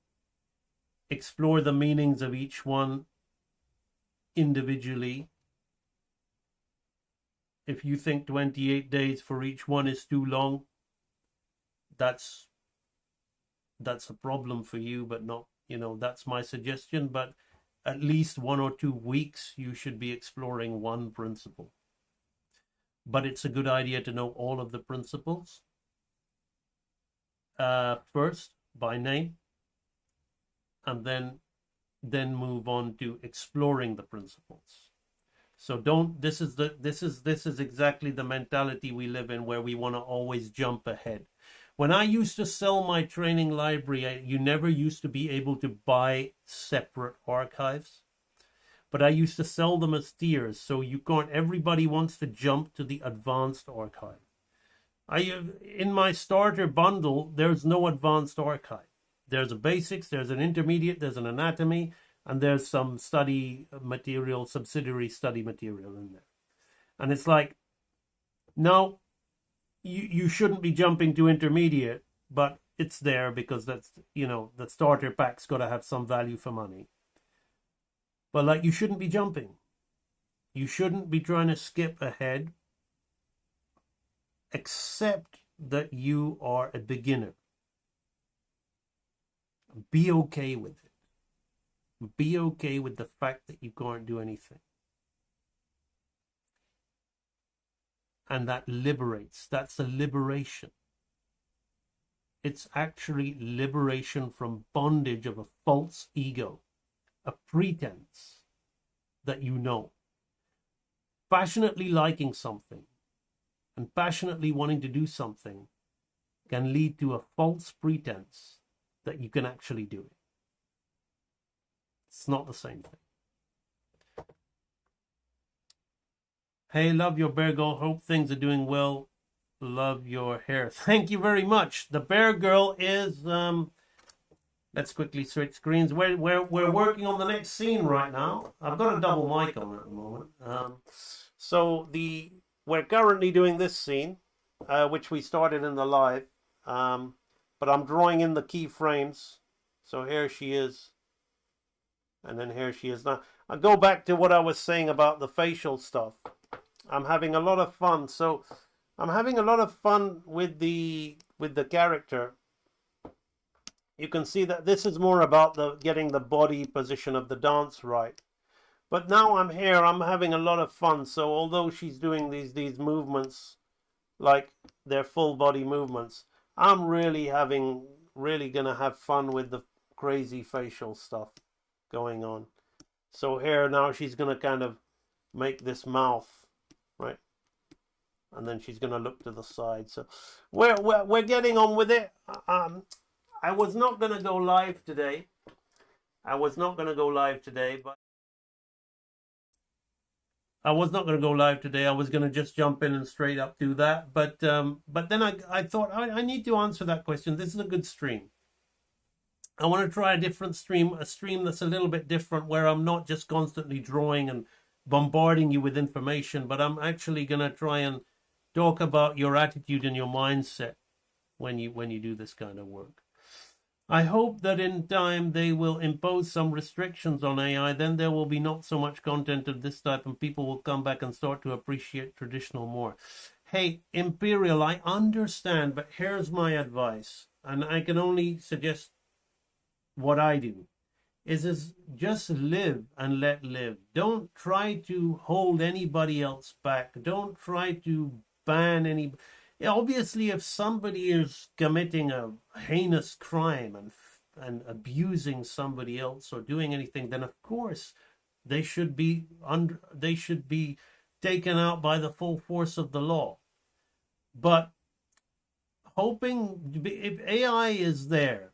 explore the meanings of each one individually. If you think 28 days for each one is too long, that's a problem for you, but not, that's my suggestion. But at least 1 or 2 weeks, you should be exploring one principle. But it's a good idea to know all of the principles first by name, and then move on to exploring the principles. So this is exactly the mentality we live in, where we want to always jump ahead. When I used to sell my training library, you never used to be able to buy separate archives, but I used to sell them as tiers. So you can't, everybody wants to jump to the advanced archive. In my starter bundle, there's no advanced archive. There's a basics, there's an intermediate, there's an anatomy, and there's some study material, subsidiary study material in there. And it's like, no, you shouldn't be jumping to intermediate, but it's there because that's, the starter pack's got to have some value for money. But you shouldn't be jumping. You shouldn't be trying to skip ahead, except that you are a beginner. Be okay with it. Be okay with the fact that you can't do anything. And that liberates. That's a liberation. It's actually liberation from bondage of a false ego, a pretense that you know. Passionately liking something and passionately wanting to do something can lead to a false pretense that you can actually do it. It's not the same thing. Hey, love your bear girl. Hope things are doing well. Love your hair. Thank you very much. The bear girl is let's quickly switch screens. We're working on the next scene right now. I've got a double mic on at the moment. We're currently doing this scene, which we started in the live. But I'm drawing in the keyframes. So here she is. And then here she is now. I'll go back to what I was saying about the facial stuff. I'm having a lot of fun. So I'm having a lot of fun with the character. You can see that this is more about getting the body position of the dance right. But now I'm here, I'm having a lot of fun. So although she's doing these movements, like they're full body movements, I'm really gonna have fun with the crazy facial stuff going on. So here now she's gonna kind of make this mouth, right? and then she's going to look to the side. So we're getting on with it. I was not going to go live today. But I was going to just jump in and straight up do that. But then I thought I need to answer that question. This is a good stream. I want to try a different stream, a stream that's a little bit different, where I'm not just constantly drawing and bombarding you with information, but I'm actually going to try and talk about your attitude and your mindset when you do this kind of work. I hope that in time they will impose some restrictions on AI, then there will be not so much content of this type and people will come back and start to appreciate traditional more. Hey, Imperial, I understand, but here's my advice, and I can only suggest what I do, is just live and let live. Don't try to hold anybody else back. Don't try to ban any. Obviously, if somebody is committing a heinous crime and abusing somebody else or doing anything, then of course they should be taken out by the full force of the law. But hoping, if AI is there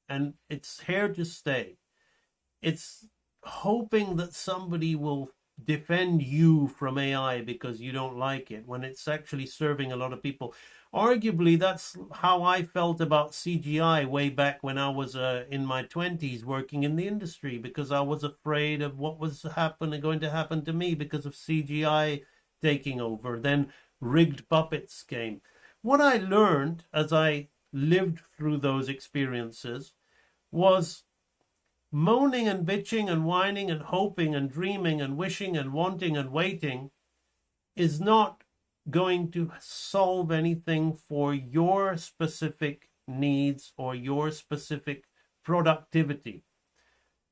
and it's here to stay, it's hoping that somebody will defend you from AI because you don't like it, when it's actually serving a lot of people. Arguably, that's how I felt about CGI way back when I was in my 20s working in the industry, because I was afraid of what was going to happen to me because of CGI taking over. Then rigged puppets came. What I learned as I lived through those experiences was moaning and bitching and whining and hoping and dreaming and wishing and wanting and waiting is not going to solve anything for your specific needs or your specific productivity.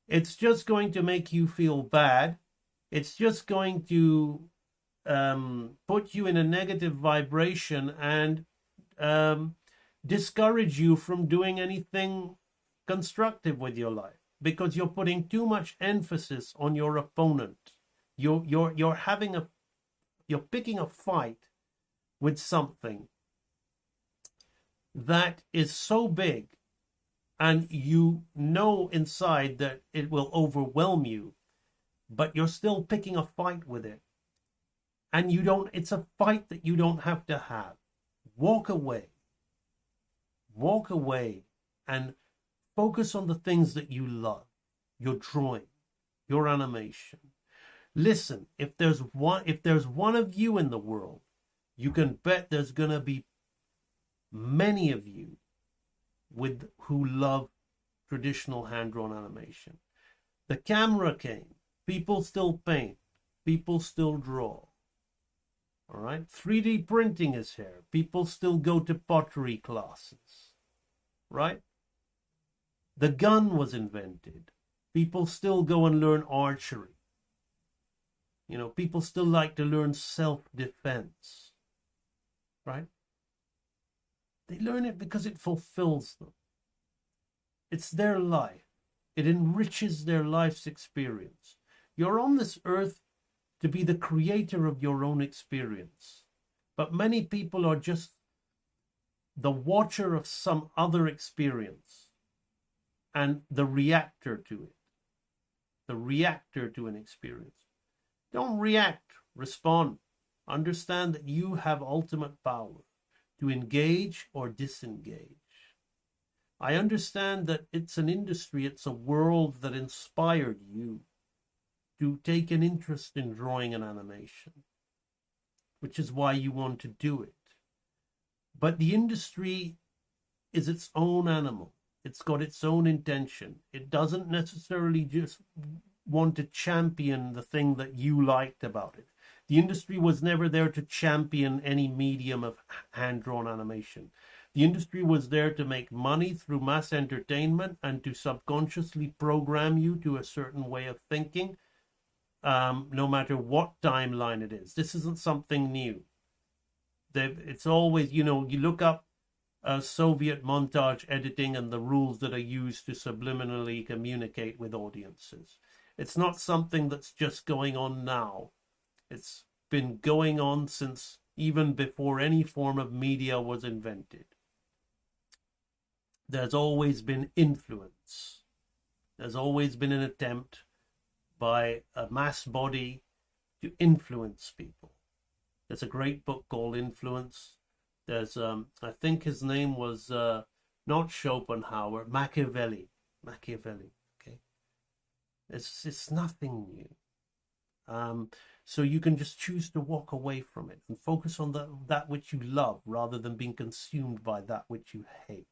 It's just going to make you feel bad. It's just going to put you in a negative vibration and discourage you from doing anything constructive with your life, because you're putting too much emphasis on your opponent. You're picking a fight with something that is so big, and you know inside that it will overwhelm you, but you're still picking a fight with it. And it's a fight that you don't have to have. Walk away. Walk away and focus on the things that you love. Your drawing, your animation. Listen, if there's one of you in the world, you can bet there's going to be many of you who love traditional hand-drawn animation. The camera came. People still paint. People still draw. All right? 3D printing is here. People still go to pottery classes. Right? The gun was invented. People still go and learn archery. People still like to learn self-defense. Right? They learn it because it fulfills them. It's their life. It enriches their life's experience. You're on this earth to be the creator of your own experience. But many people are just the watcher of some other experience and the reactor to it. The reactor to an experience. Don't react, respond. Understand that you have ultimate power to engage or disengage. I understand that it's an industry, it's a world that inspired you to take an interest in drawing and animation, which is why you want to do it. But the industry is its own animal. It's got its own intention. It doesn't necessarily just want to champion the thing that you liked about it. The industry was never there to champion any medium of hand-drawn animation. The industry was there to make money through mass entertainment and to subconsciously program you to a certain way of thinking, no matter what timeline it is. This isn't something new. It's always, you look up Soviet montage editing and the rules that are used to subliminally communicate with audiences. It's not something that's just going on now. It's been going on since even before any form of media was invented. There's always been influence. There's always been an attempt by a mass body to influence people. There's a great book called Influence. There's, I think his name was not Schopenhauer, Machiavelli. Okay, it's nothing new. So you can just choose to walk away from it and focus on that which you love rather than being consumed by that which you hate.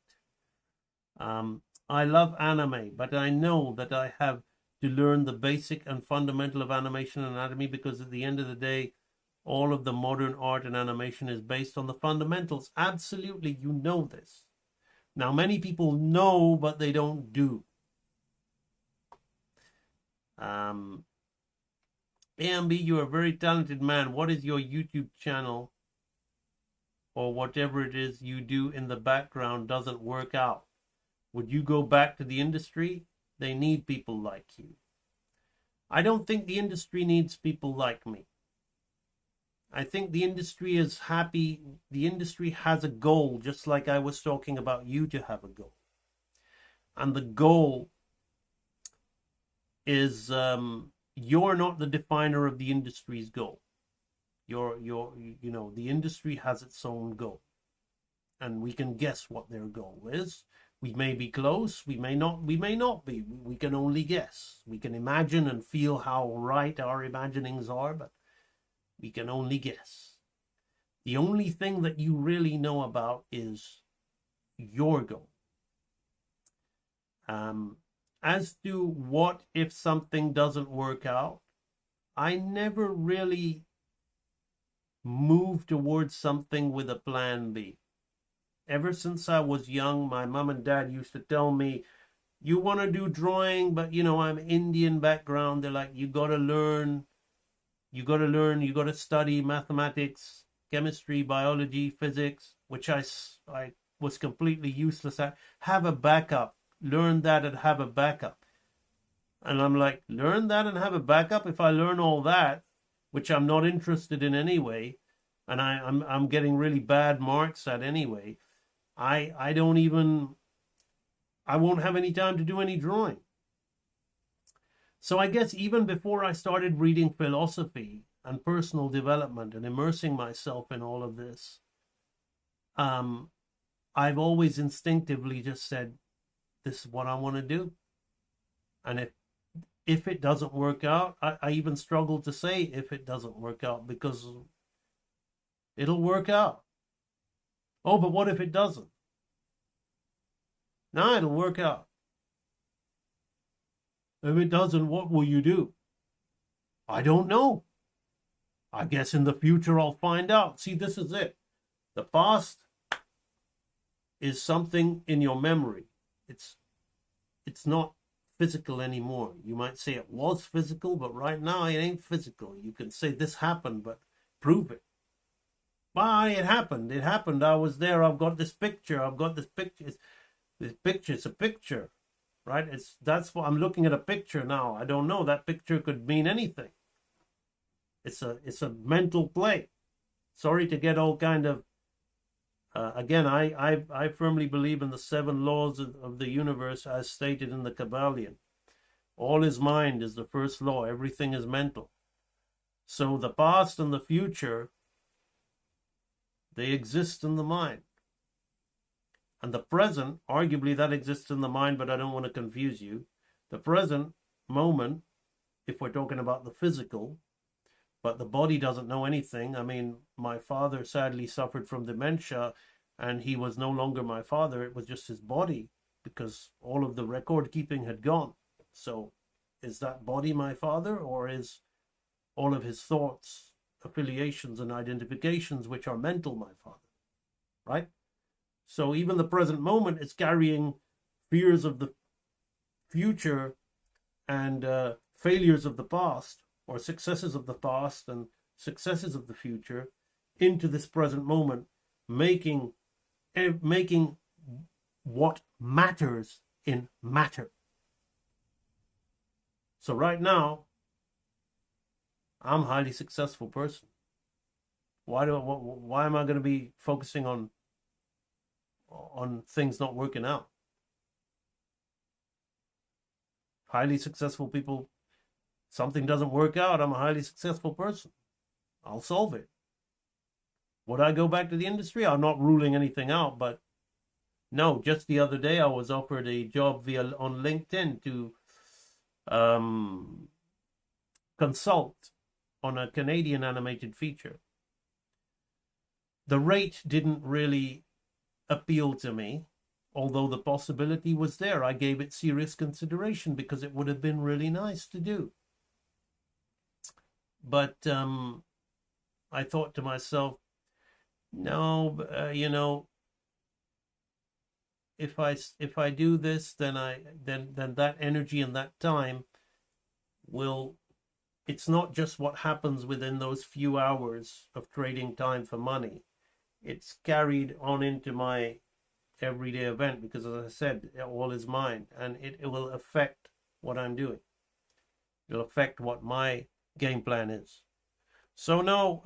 I love anime, but I know that I have to learn the basic and fundamental of animation and anatomy, because at the end of the day, all of the modern art and animation is based on the fundamentals. Absolutely, you know this. Now, many people know, but they don't do. AMB, you're a very talented man. What is your YouTube channel or whatever it is you do in the background doesn't work out? Would you go back to the industry? They need people like you. I don't think the industry needs people like me. I think the industry is happy. The industry has a goal, just like I was talking about you to have a goal. And the goal is you're not the definer of the industry's goal. The industry has its own goal. And we can guess what their goal is. We may be close, we may not be. We can only guess. We can imagine and feel how right our imaginings are, but we can only guess. The only thing that you really know about is your goal. As to what if something doesn't work out, I never really moved towards something with a plan B. Ever since I was young, my mom and dad used to tell me, you want to do drawing, but I'm Indian background. They're like, you got to learn, you got to study mathematics, chemistry, biology, physics, which I was completely useless at. Have a backup. Learn that and have a backup. And I'm like, learn that and have a backup? If I learn all that, which I'm not interested in anyway, and I'm getting really bad marks at anyway, I won't have any time to do any drawing. So I guess even before I started reading philosophy and personal development and immersing myself in all of this, I've always instinctively just said, this is what I want to do. And if it doesn't work out, I even struggle to say if it doesn't work out, because it'll work out. Oh, but what if it doesn't? No, it'll work out. If it doesn't, what will you do? I don't know. I guess in the future I'll find out. See, this is it. The past is something in your memory. It's not physical anymore. You might say it was physical, but right now it ain't physical. You can say this happened, but prove it. Why, it happened. It happened. I was there. I've got this picture. It's a picture, right? That's what I'm looking at, a picture now. I don't know. That picture could mean anything. It's a mental play. Sorry to get all kind of. Again, I firmly believe in the 7 laws of the universe as stated in the Kabbalion. All is mind is the first law. Everything is mental. So the past and the future, they exist in the mind. And the present, arguably that exists in the mind, but I don't want to confuse you. The present moment, if we're talking about the physical, but the body doesn't know anything. I mean, my father sadly suffered from dementia, and he was no longer my father. It was just his body, because all of the record keeping had gone. So is that body my father, or is all of his thoughts, affiliations, and identifications, which are mental, my father? Right? So even the present moment is carrying fears of the future and failures of the past, or successes of the past and successes of the future, into this present moment, making what matters in matter. So right now, I'm a highly successful person. Why am I going to be focusing on things not working out? Highly successful people, something doesn't work out, I'm a highly successful person. I'll solve it. Would I go back to the industry? I'm not ruling anything out, but no, just the other day I was offered a job on LinkedIn to consult on a Canadian animated feature. The rate didn't really appeal to me, although the possibility was there. I gave it serious consideration because it would have been really nice to do. But I thought to myself, no, if I do this, then that energy and that time will. It's not just what happens within those few hours of trading time for money. It's carried on into my everyday event because, as I said, all is mine, and it will affect what I'm doing. It'll affect what my game plan is. So no,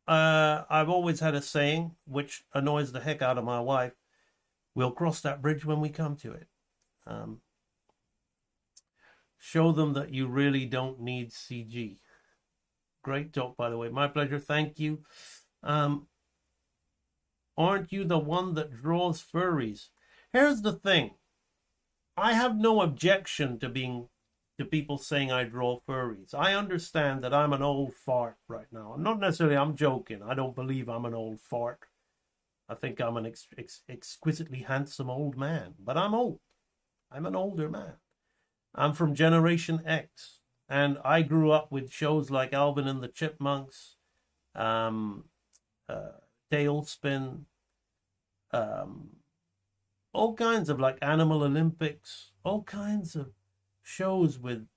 I've always had a saying, which annoys the heck out of my wife: we'll cross that bridge when we come to it. Show them that you really don't need CG. Great talk, by the way. My pleasure. Thank you. Aren't you the one that draws furries? Here's the thing. I have no objection to people saying I draw furries. I understand that I'm an old fart right now. I'm joking. I don't believe I'm an old fart. I think I'm an exquisitely handsome old man. But I'm old. I'm an older man. I'm from Generation X. And I grew up with shows like Alvin and the Chipmunks, Tailspin, all kinds of like Animal Olympics, all kinds of shows with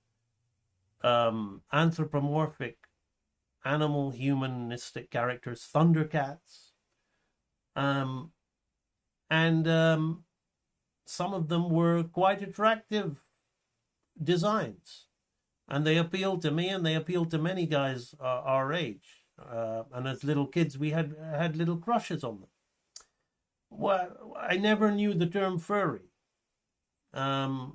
anthropomorphic animal humanistic characters, Thundercats, and some of them were quite attractive designs, and they appealed to me, and they appealed to many guys our age, and as little kids we had little crushes on them. Well, I never knew the term furry, and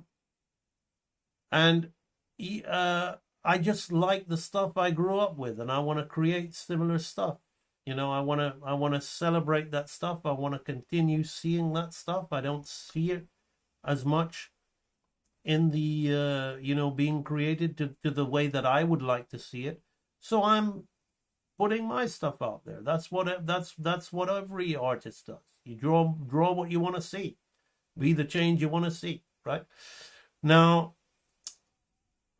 I just like the stuff I grew up with, and I want to create similar stuff. I want to celebrate that stuff. I want to continue seeing that stuff. I don't see it as much in the being created to the way that I would like to see it. So I'm putting my stuff out there. That's what every artist does. You draw what you want to see. Be the change you want to see, right? Now,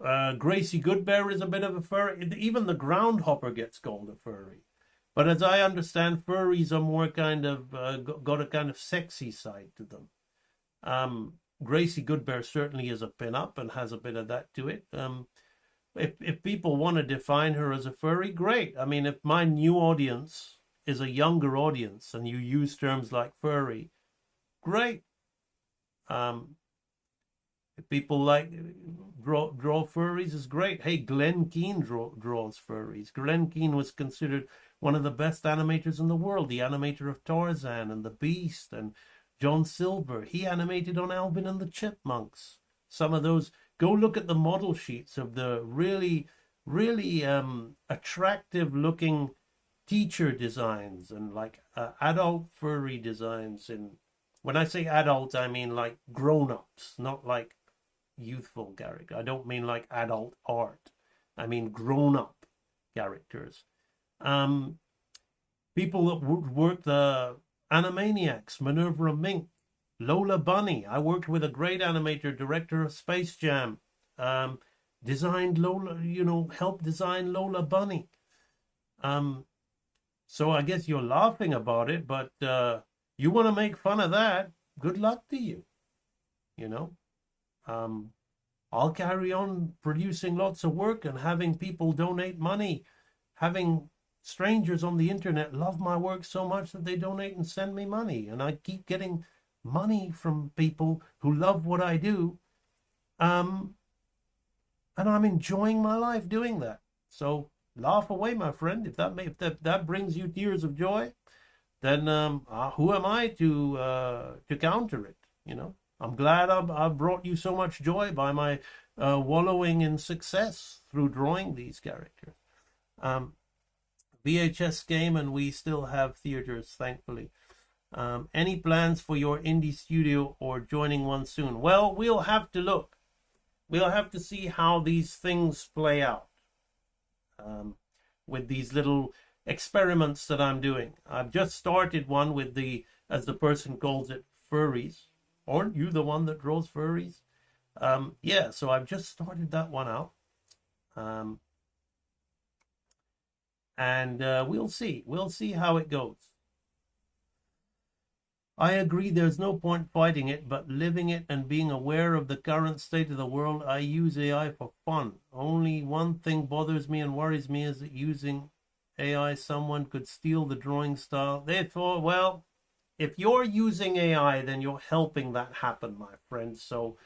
Gracie Goodbear is a bit of a furry. Even the groundhopper gets called a furry. But as I understand, furries are more kind of got a kind of sexy side to them. Gracie Goodbear certainly is a pin-up and has a bit of that to it. If people want to define her as a furry, great. I mean, if my new audience is a younger audience and you use terms like furry, great. If people like draw furries, is great. Hey, Glenn Keane draws furries. Glenn Keane was considered one of the best animators in the world, the animator of Tarzan and the Beast and John Silver. He animated on Alvin and the Chipmunks. Some of those, go look at the model sheets of the really, really attractive looking teacher designs and like adult furry designs. And when I say adult, I mean like grown-ups, not like youthful character. I don't mean like adult art. I mean grown-up characters. People that work the Animaniacs, Minerva Mink, Lola Bunny. I worked with a great animator, director of Space Jam, designed Lola, helped design Lola Bunny. So I guess you're laughing about it, but you want to make fun of that, good luck to you. I'll carry on producing lots of work and having people donate money, having strangers on the internet love my work so much that they donate and send me money, and I keep getting money from people who love what I do, and I'm enjoying my life doing that. So laugh away, my friend. If that brings you tears of joy, then who am I to counter it? You know, I'm glad I've brought you so much joy by my wallowing in success through drawing these characters. VHS game, and we still have theaters, thankfully. Any plans for your indie studio or joining one soon? Well, we'll have to look. We'll have to see how these things play out with these little experiments that I'm doing. I've just started one with the, as the person calls it, furries. Aren't you the one that draws furries? Yeah, so I've just started that one out. And we'll see. We'll see how it goes. I agree there's no point fighting it, but living it and being aware of the current state of the world, I use AI for fun. Only one thing bothers me and worries me is that using AI, someone could steal the drawing style. Therefore, well, if you're using AI, then you're helping that happen, my friend. So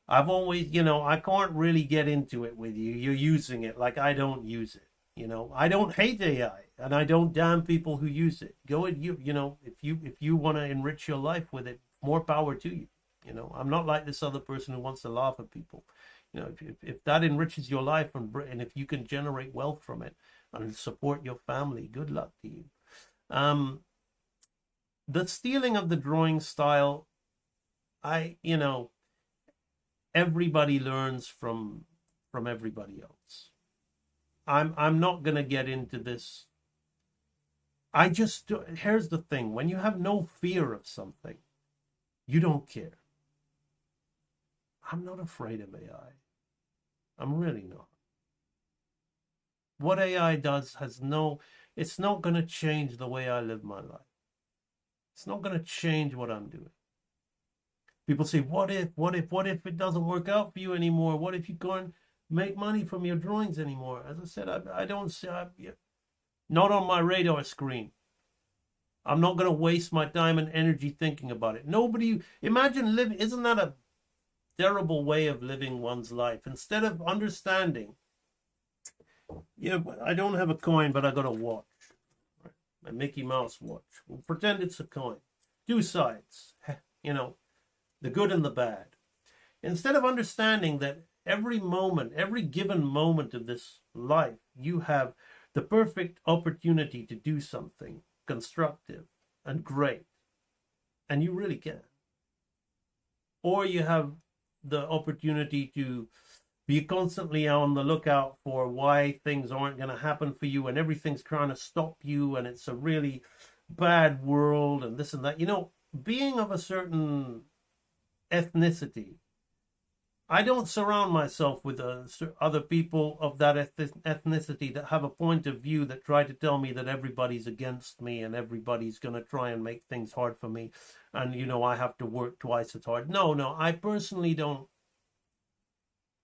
I've always, you know, I can't really get into it with you. You're using it like I don't use it. You know, I don't hate AI, and I don't damn people who use it. Go and you know, if you want to enrich your life with it, more power to you. You know, I'm not like this other person who wants to laugh at people. You know, if that enriches your life and if you can generate wealth from it and support your family, good luck to you. The stealing of the drawing style, you know, everybody learns from everybody else. I'm not going to get into this. Here's the thing. When you have no fear of something, you don't care. I'm not afraid of AI. I'm really not. What AI does it's not going to change the way I live my life. It's not going to change what I'm doing. People say, what if it doesn't work out for you anymore? What if you can't make money from your drawings anymore? As I said, I don't see, not on my radar screen. I'm not going to waste my time and energy thinking about it. Imagine living, isn't that a terrible way of living one's life? Instead of understanding, I don't have a coin, but I got a watch, right? A Mickey Mouse watch. We'll pretend it's a coin. Two sides, the good and the bad. Instead of understanding that every given moment of this life, you have the perfect opportunity to do something constructive and great, and you really can. Or you have the opportunity to be constantly on the lookout for why things aren't going to happen for you, and everything's trying to stop you, and it's a really bad world, and this and that. Being of a certain ethnicity, I don't surround myself with other people of that ethnicity that have a point of view that try to tell me that everybody's against me and everybody's going to try and make things hard for me, and I have to work twice as hard. No, I personally don't.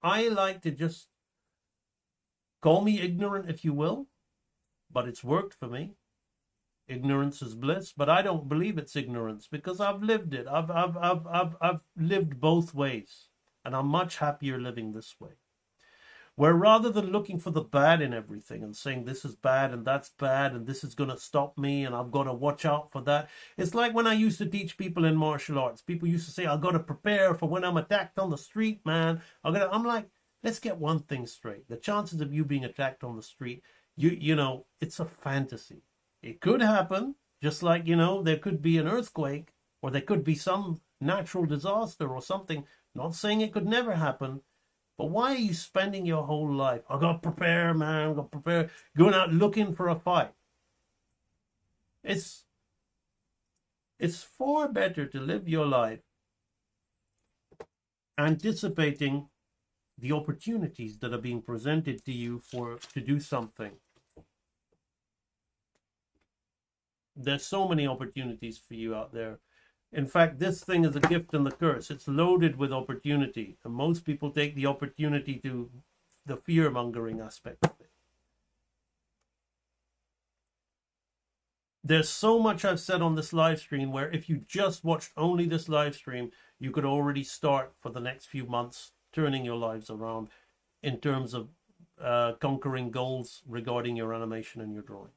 I like to just call me ignorant if you will, but it's worked for me. Ignorance is bliss, but I don't believe it's ignorance because I've lived it. I've lived both ways. And I'm much happier living this way. Where rather than looking for the bad in everything and saying this is bad and that's bad and this is going to stop me and I've got to watch out for that. It's like when I used to teach people in martial arts. People used to say, I've got to prepare for when I'm attacked on the street, man. I'm like, let's get one thing straight. The chances of you being attacked on the street, it's a fantasy. It could happen, just like, there could be an earthquake or there could be some natural disaster or something. Not saying it could never happen, but why are you spending your whole life? I got to prepare, man. I got to prepare. Going out looking for a fight. It's far better to live your life anticipating the opportunities that are being presented to you to do something. There's so many opportunities for you out there. In fact, this thing is a gift and the curse. It's loaded with opportunity. And most people take the opportunity to the fear-mongering aspect of it. There's so much I've said on this live stream where if you just watched only this live stream, you could already start for the next few months turning your lives around in terms of conquering goals regarding your animation and your drawing.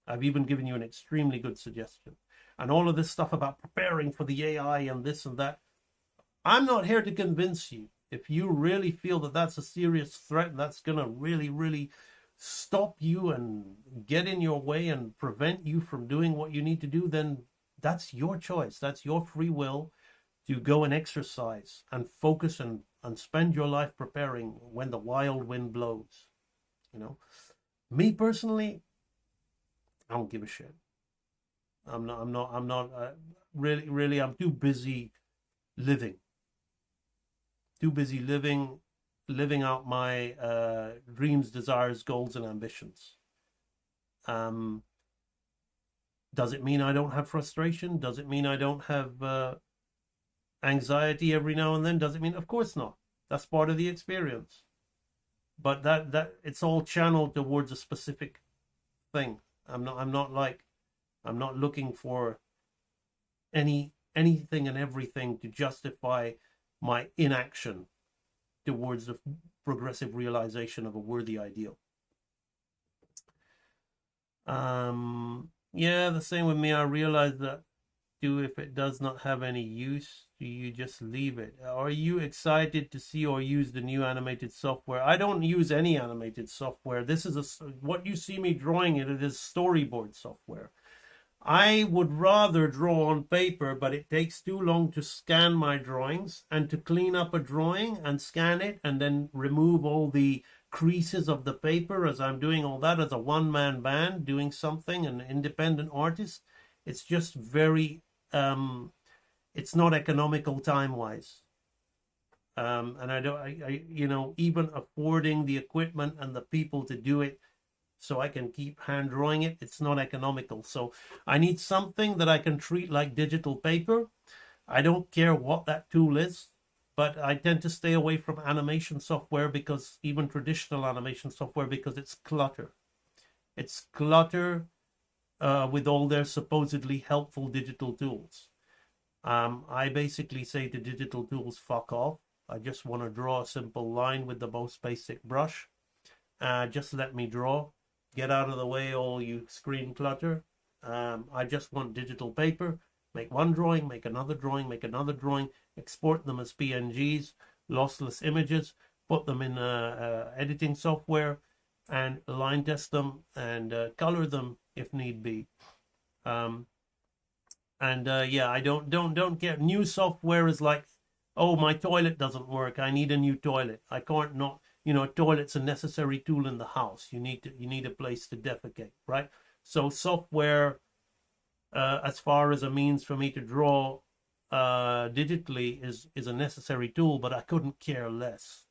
I've even given you an extremely good suggestion. And all of this stuff about preparing for the AI and this and that, I'm not here to convince you. If you really feel that that's a serious threat and that's going to really, really stop you and get in your way and prevent you from doing what you need to do, then that's your choice. That's your free will to go and exercise and focus and spend your life preparing when the wild wind blows. You know, me personally, I don't give a shit. I'm not really, I'm too busy living. Too busy living out my dreams, desires, goals, and ambitions. Does it mean I don't have frustration? Does it mean I don't have anxiety every now and then? Does it mean? Of course not. That's part of the experience. But that it's all channeled towards a specific thing. I'm not looking for anything and everything to justify my inaction towards the progressive realization of a worthy ideal. Yeah, the same with me. I realize that too. If it does not have any use, do you just leave it? Are you excited to see or use the new animated software? I don't use any animated software. This is what you see me drawing it is storyboard software. I would rather draw on paper, but it takes too long to scan my drawings and to clean up a drawing and scan it and then remove all the creases of the paper as I'm doing all that as a one-man band doing something, an independent artist. It's just very, it's not economical time-wise. And I even affording the equipment and the people to do it so I can keep hand drawing it, it's not economical. So I need something that I can treat like digital paper. I don't care what that tool is, but I tend to stay away from animation software, because even traditional animation software, because it's clutter. It's clutter with all their supposedly helpful digital tools. I basically say to digital tools, fuck off. I just want to draw a simple line with the most basic brush. Just let me draw. Get out of the way, all you screen clutter. I just want digital paper. Make one drawing, make another drawing, make another drawing, export them as PNGs, lossless images, put them in editing software, and line test them and color them if need be. Yeah, I don't get new software is like, oh, my toilet doesn't work. I need a new toilet. I can't not. A toilet's a necessary tool in the house. You need a place to defecate, right? So software, as far as a means for me to draw digitally, is a necessary tool, but I couldn't care less.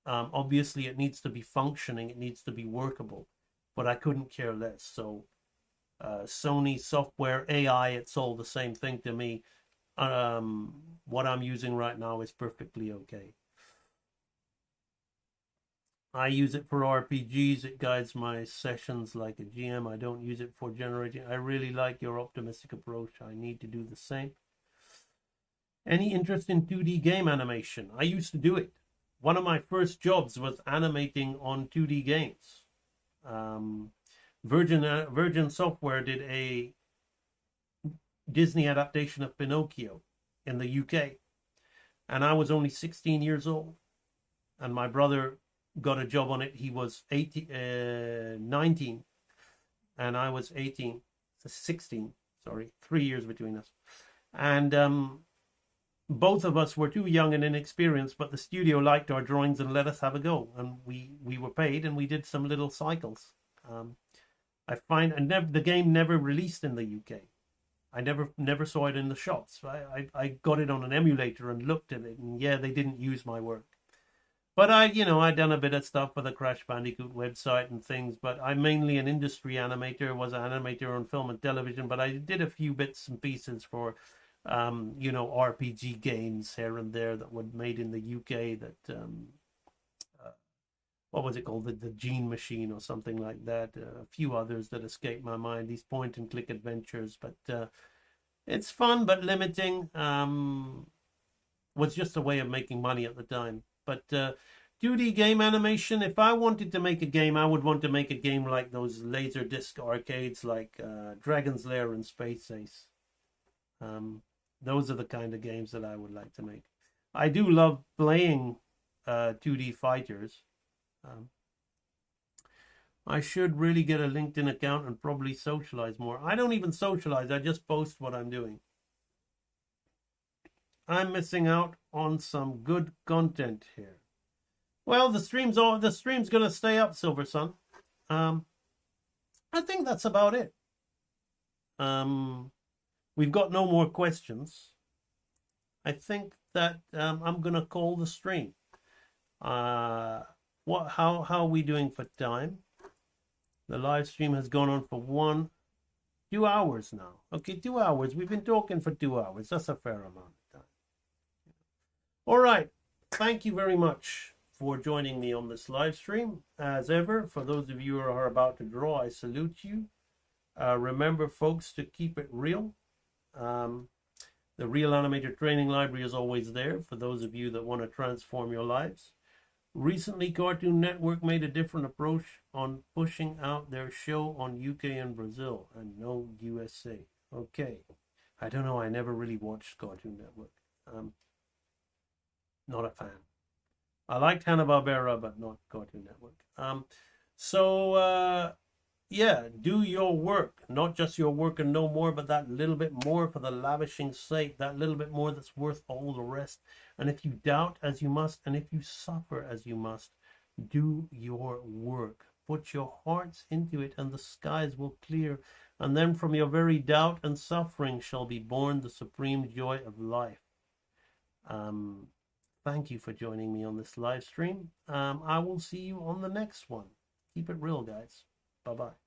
Obviously, it needs to be functioning. It needs to be workable, but I couldn't care less. So Sony software, AI, it's all the same thing to me. What I'm using right now is perfectly okay. I use it for RPGs. It guides my sessions like a GM. I don't use it for generating. I really like your optimistic approach. I need to do the same. Any interest in 2D game animation? I used to do it. One of my first jobs was animating on 2D games. Virgin Software did a Disney adaptation of Pinocchio in the UK. And I was only 16 years old. And my brother got a job on it. He was 19 and I was 18, 16, sorry, 3 years between us. And both of us were too young and inexperienced, but the studio liked our drawings and let us have a go. And we were paid and we did some little cycles. I find the game never released in the UK. I never saw it in the shops. I got it on an emulator and looked at it, and yeah, they didn't use my work. But I'd done a bit of stuff for the Crash Bandicoot website and things, but I'm mainly an industry animator, was an animator on film and television, but I did a few bits and pieces for, RPG games here and there that were made in the UK that, what was it called? The Gene Machine or something like that. A few others that escaped my mind, these point and click adventures, but it's fun but limiting. Was just a way of making money at the time. But 2D game animation. If I wanted to make a game, I would want to make a game like those Laserdisc arcades like Dragon's Lair and Space Ace. Those are the kind of games that I would like to make. I do love playing 2D fighters. I should really get a LinkedIn account and probably socialize more. I don't even socialize. I just post what I'm doing. I'm missing out on some good content here. Well, the stream's gonna stay up, Silver Sun. I think that's about it. We've got no more questions. I think that I'm gonna call the stream. How are we doing for time? The live stream has gone on for 2 hours now. Okay, 2 hours. We've been talking for 2 hours. That's a fair amount of time. All right. Thank you very much for joining me on this live stream. As ever, for those of you who are about to draw, I salute you. Remember, folks, to keep it real. The Real Animator Training Library is always there for those of you that want to transform your lives. Recently, Cartoon Network made a different approach on pushing out their show on UK and Brazil and no USA. Okay. I don't know. I never really watched Cartoon Network. Not a fan. I liked Hanna-Barbera, but not Cartoon Network. Yeah, do your work. Not just your work and no more, but that little bit more for the lavishing's sake. That little bit more that's worth all the rest. And if you doubt as you must, and if you suffer as you must, do your work. Put your hearts into it, and the skies will clear. And then from your very doubt and suffering shall be born the supreme joy of life. Thank you for joining me on this live stream. I will see you on the next one. Keep it real, guys. Bye-bye.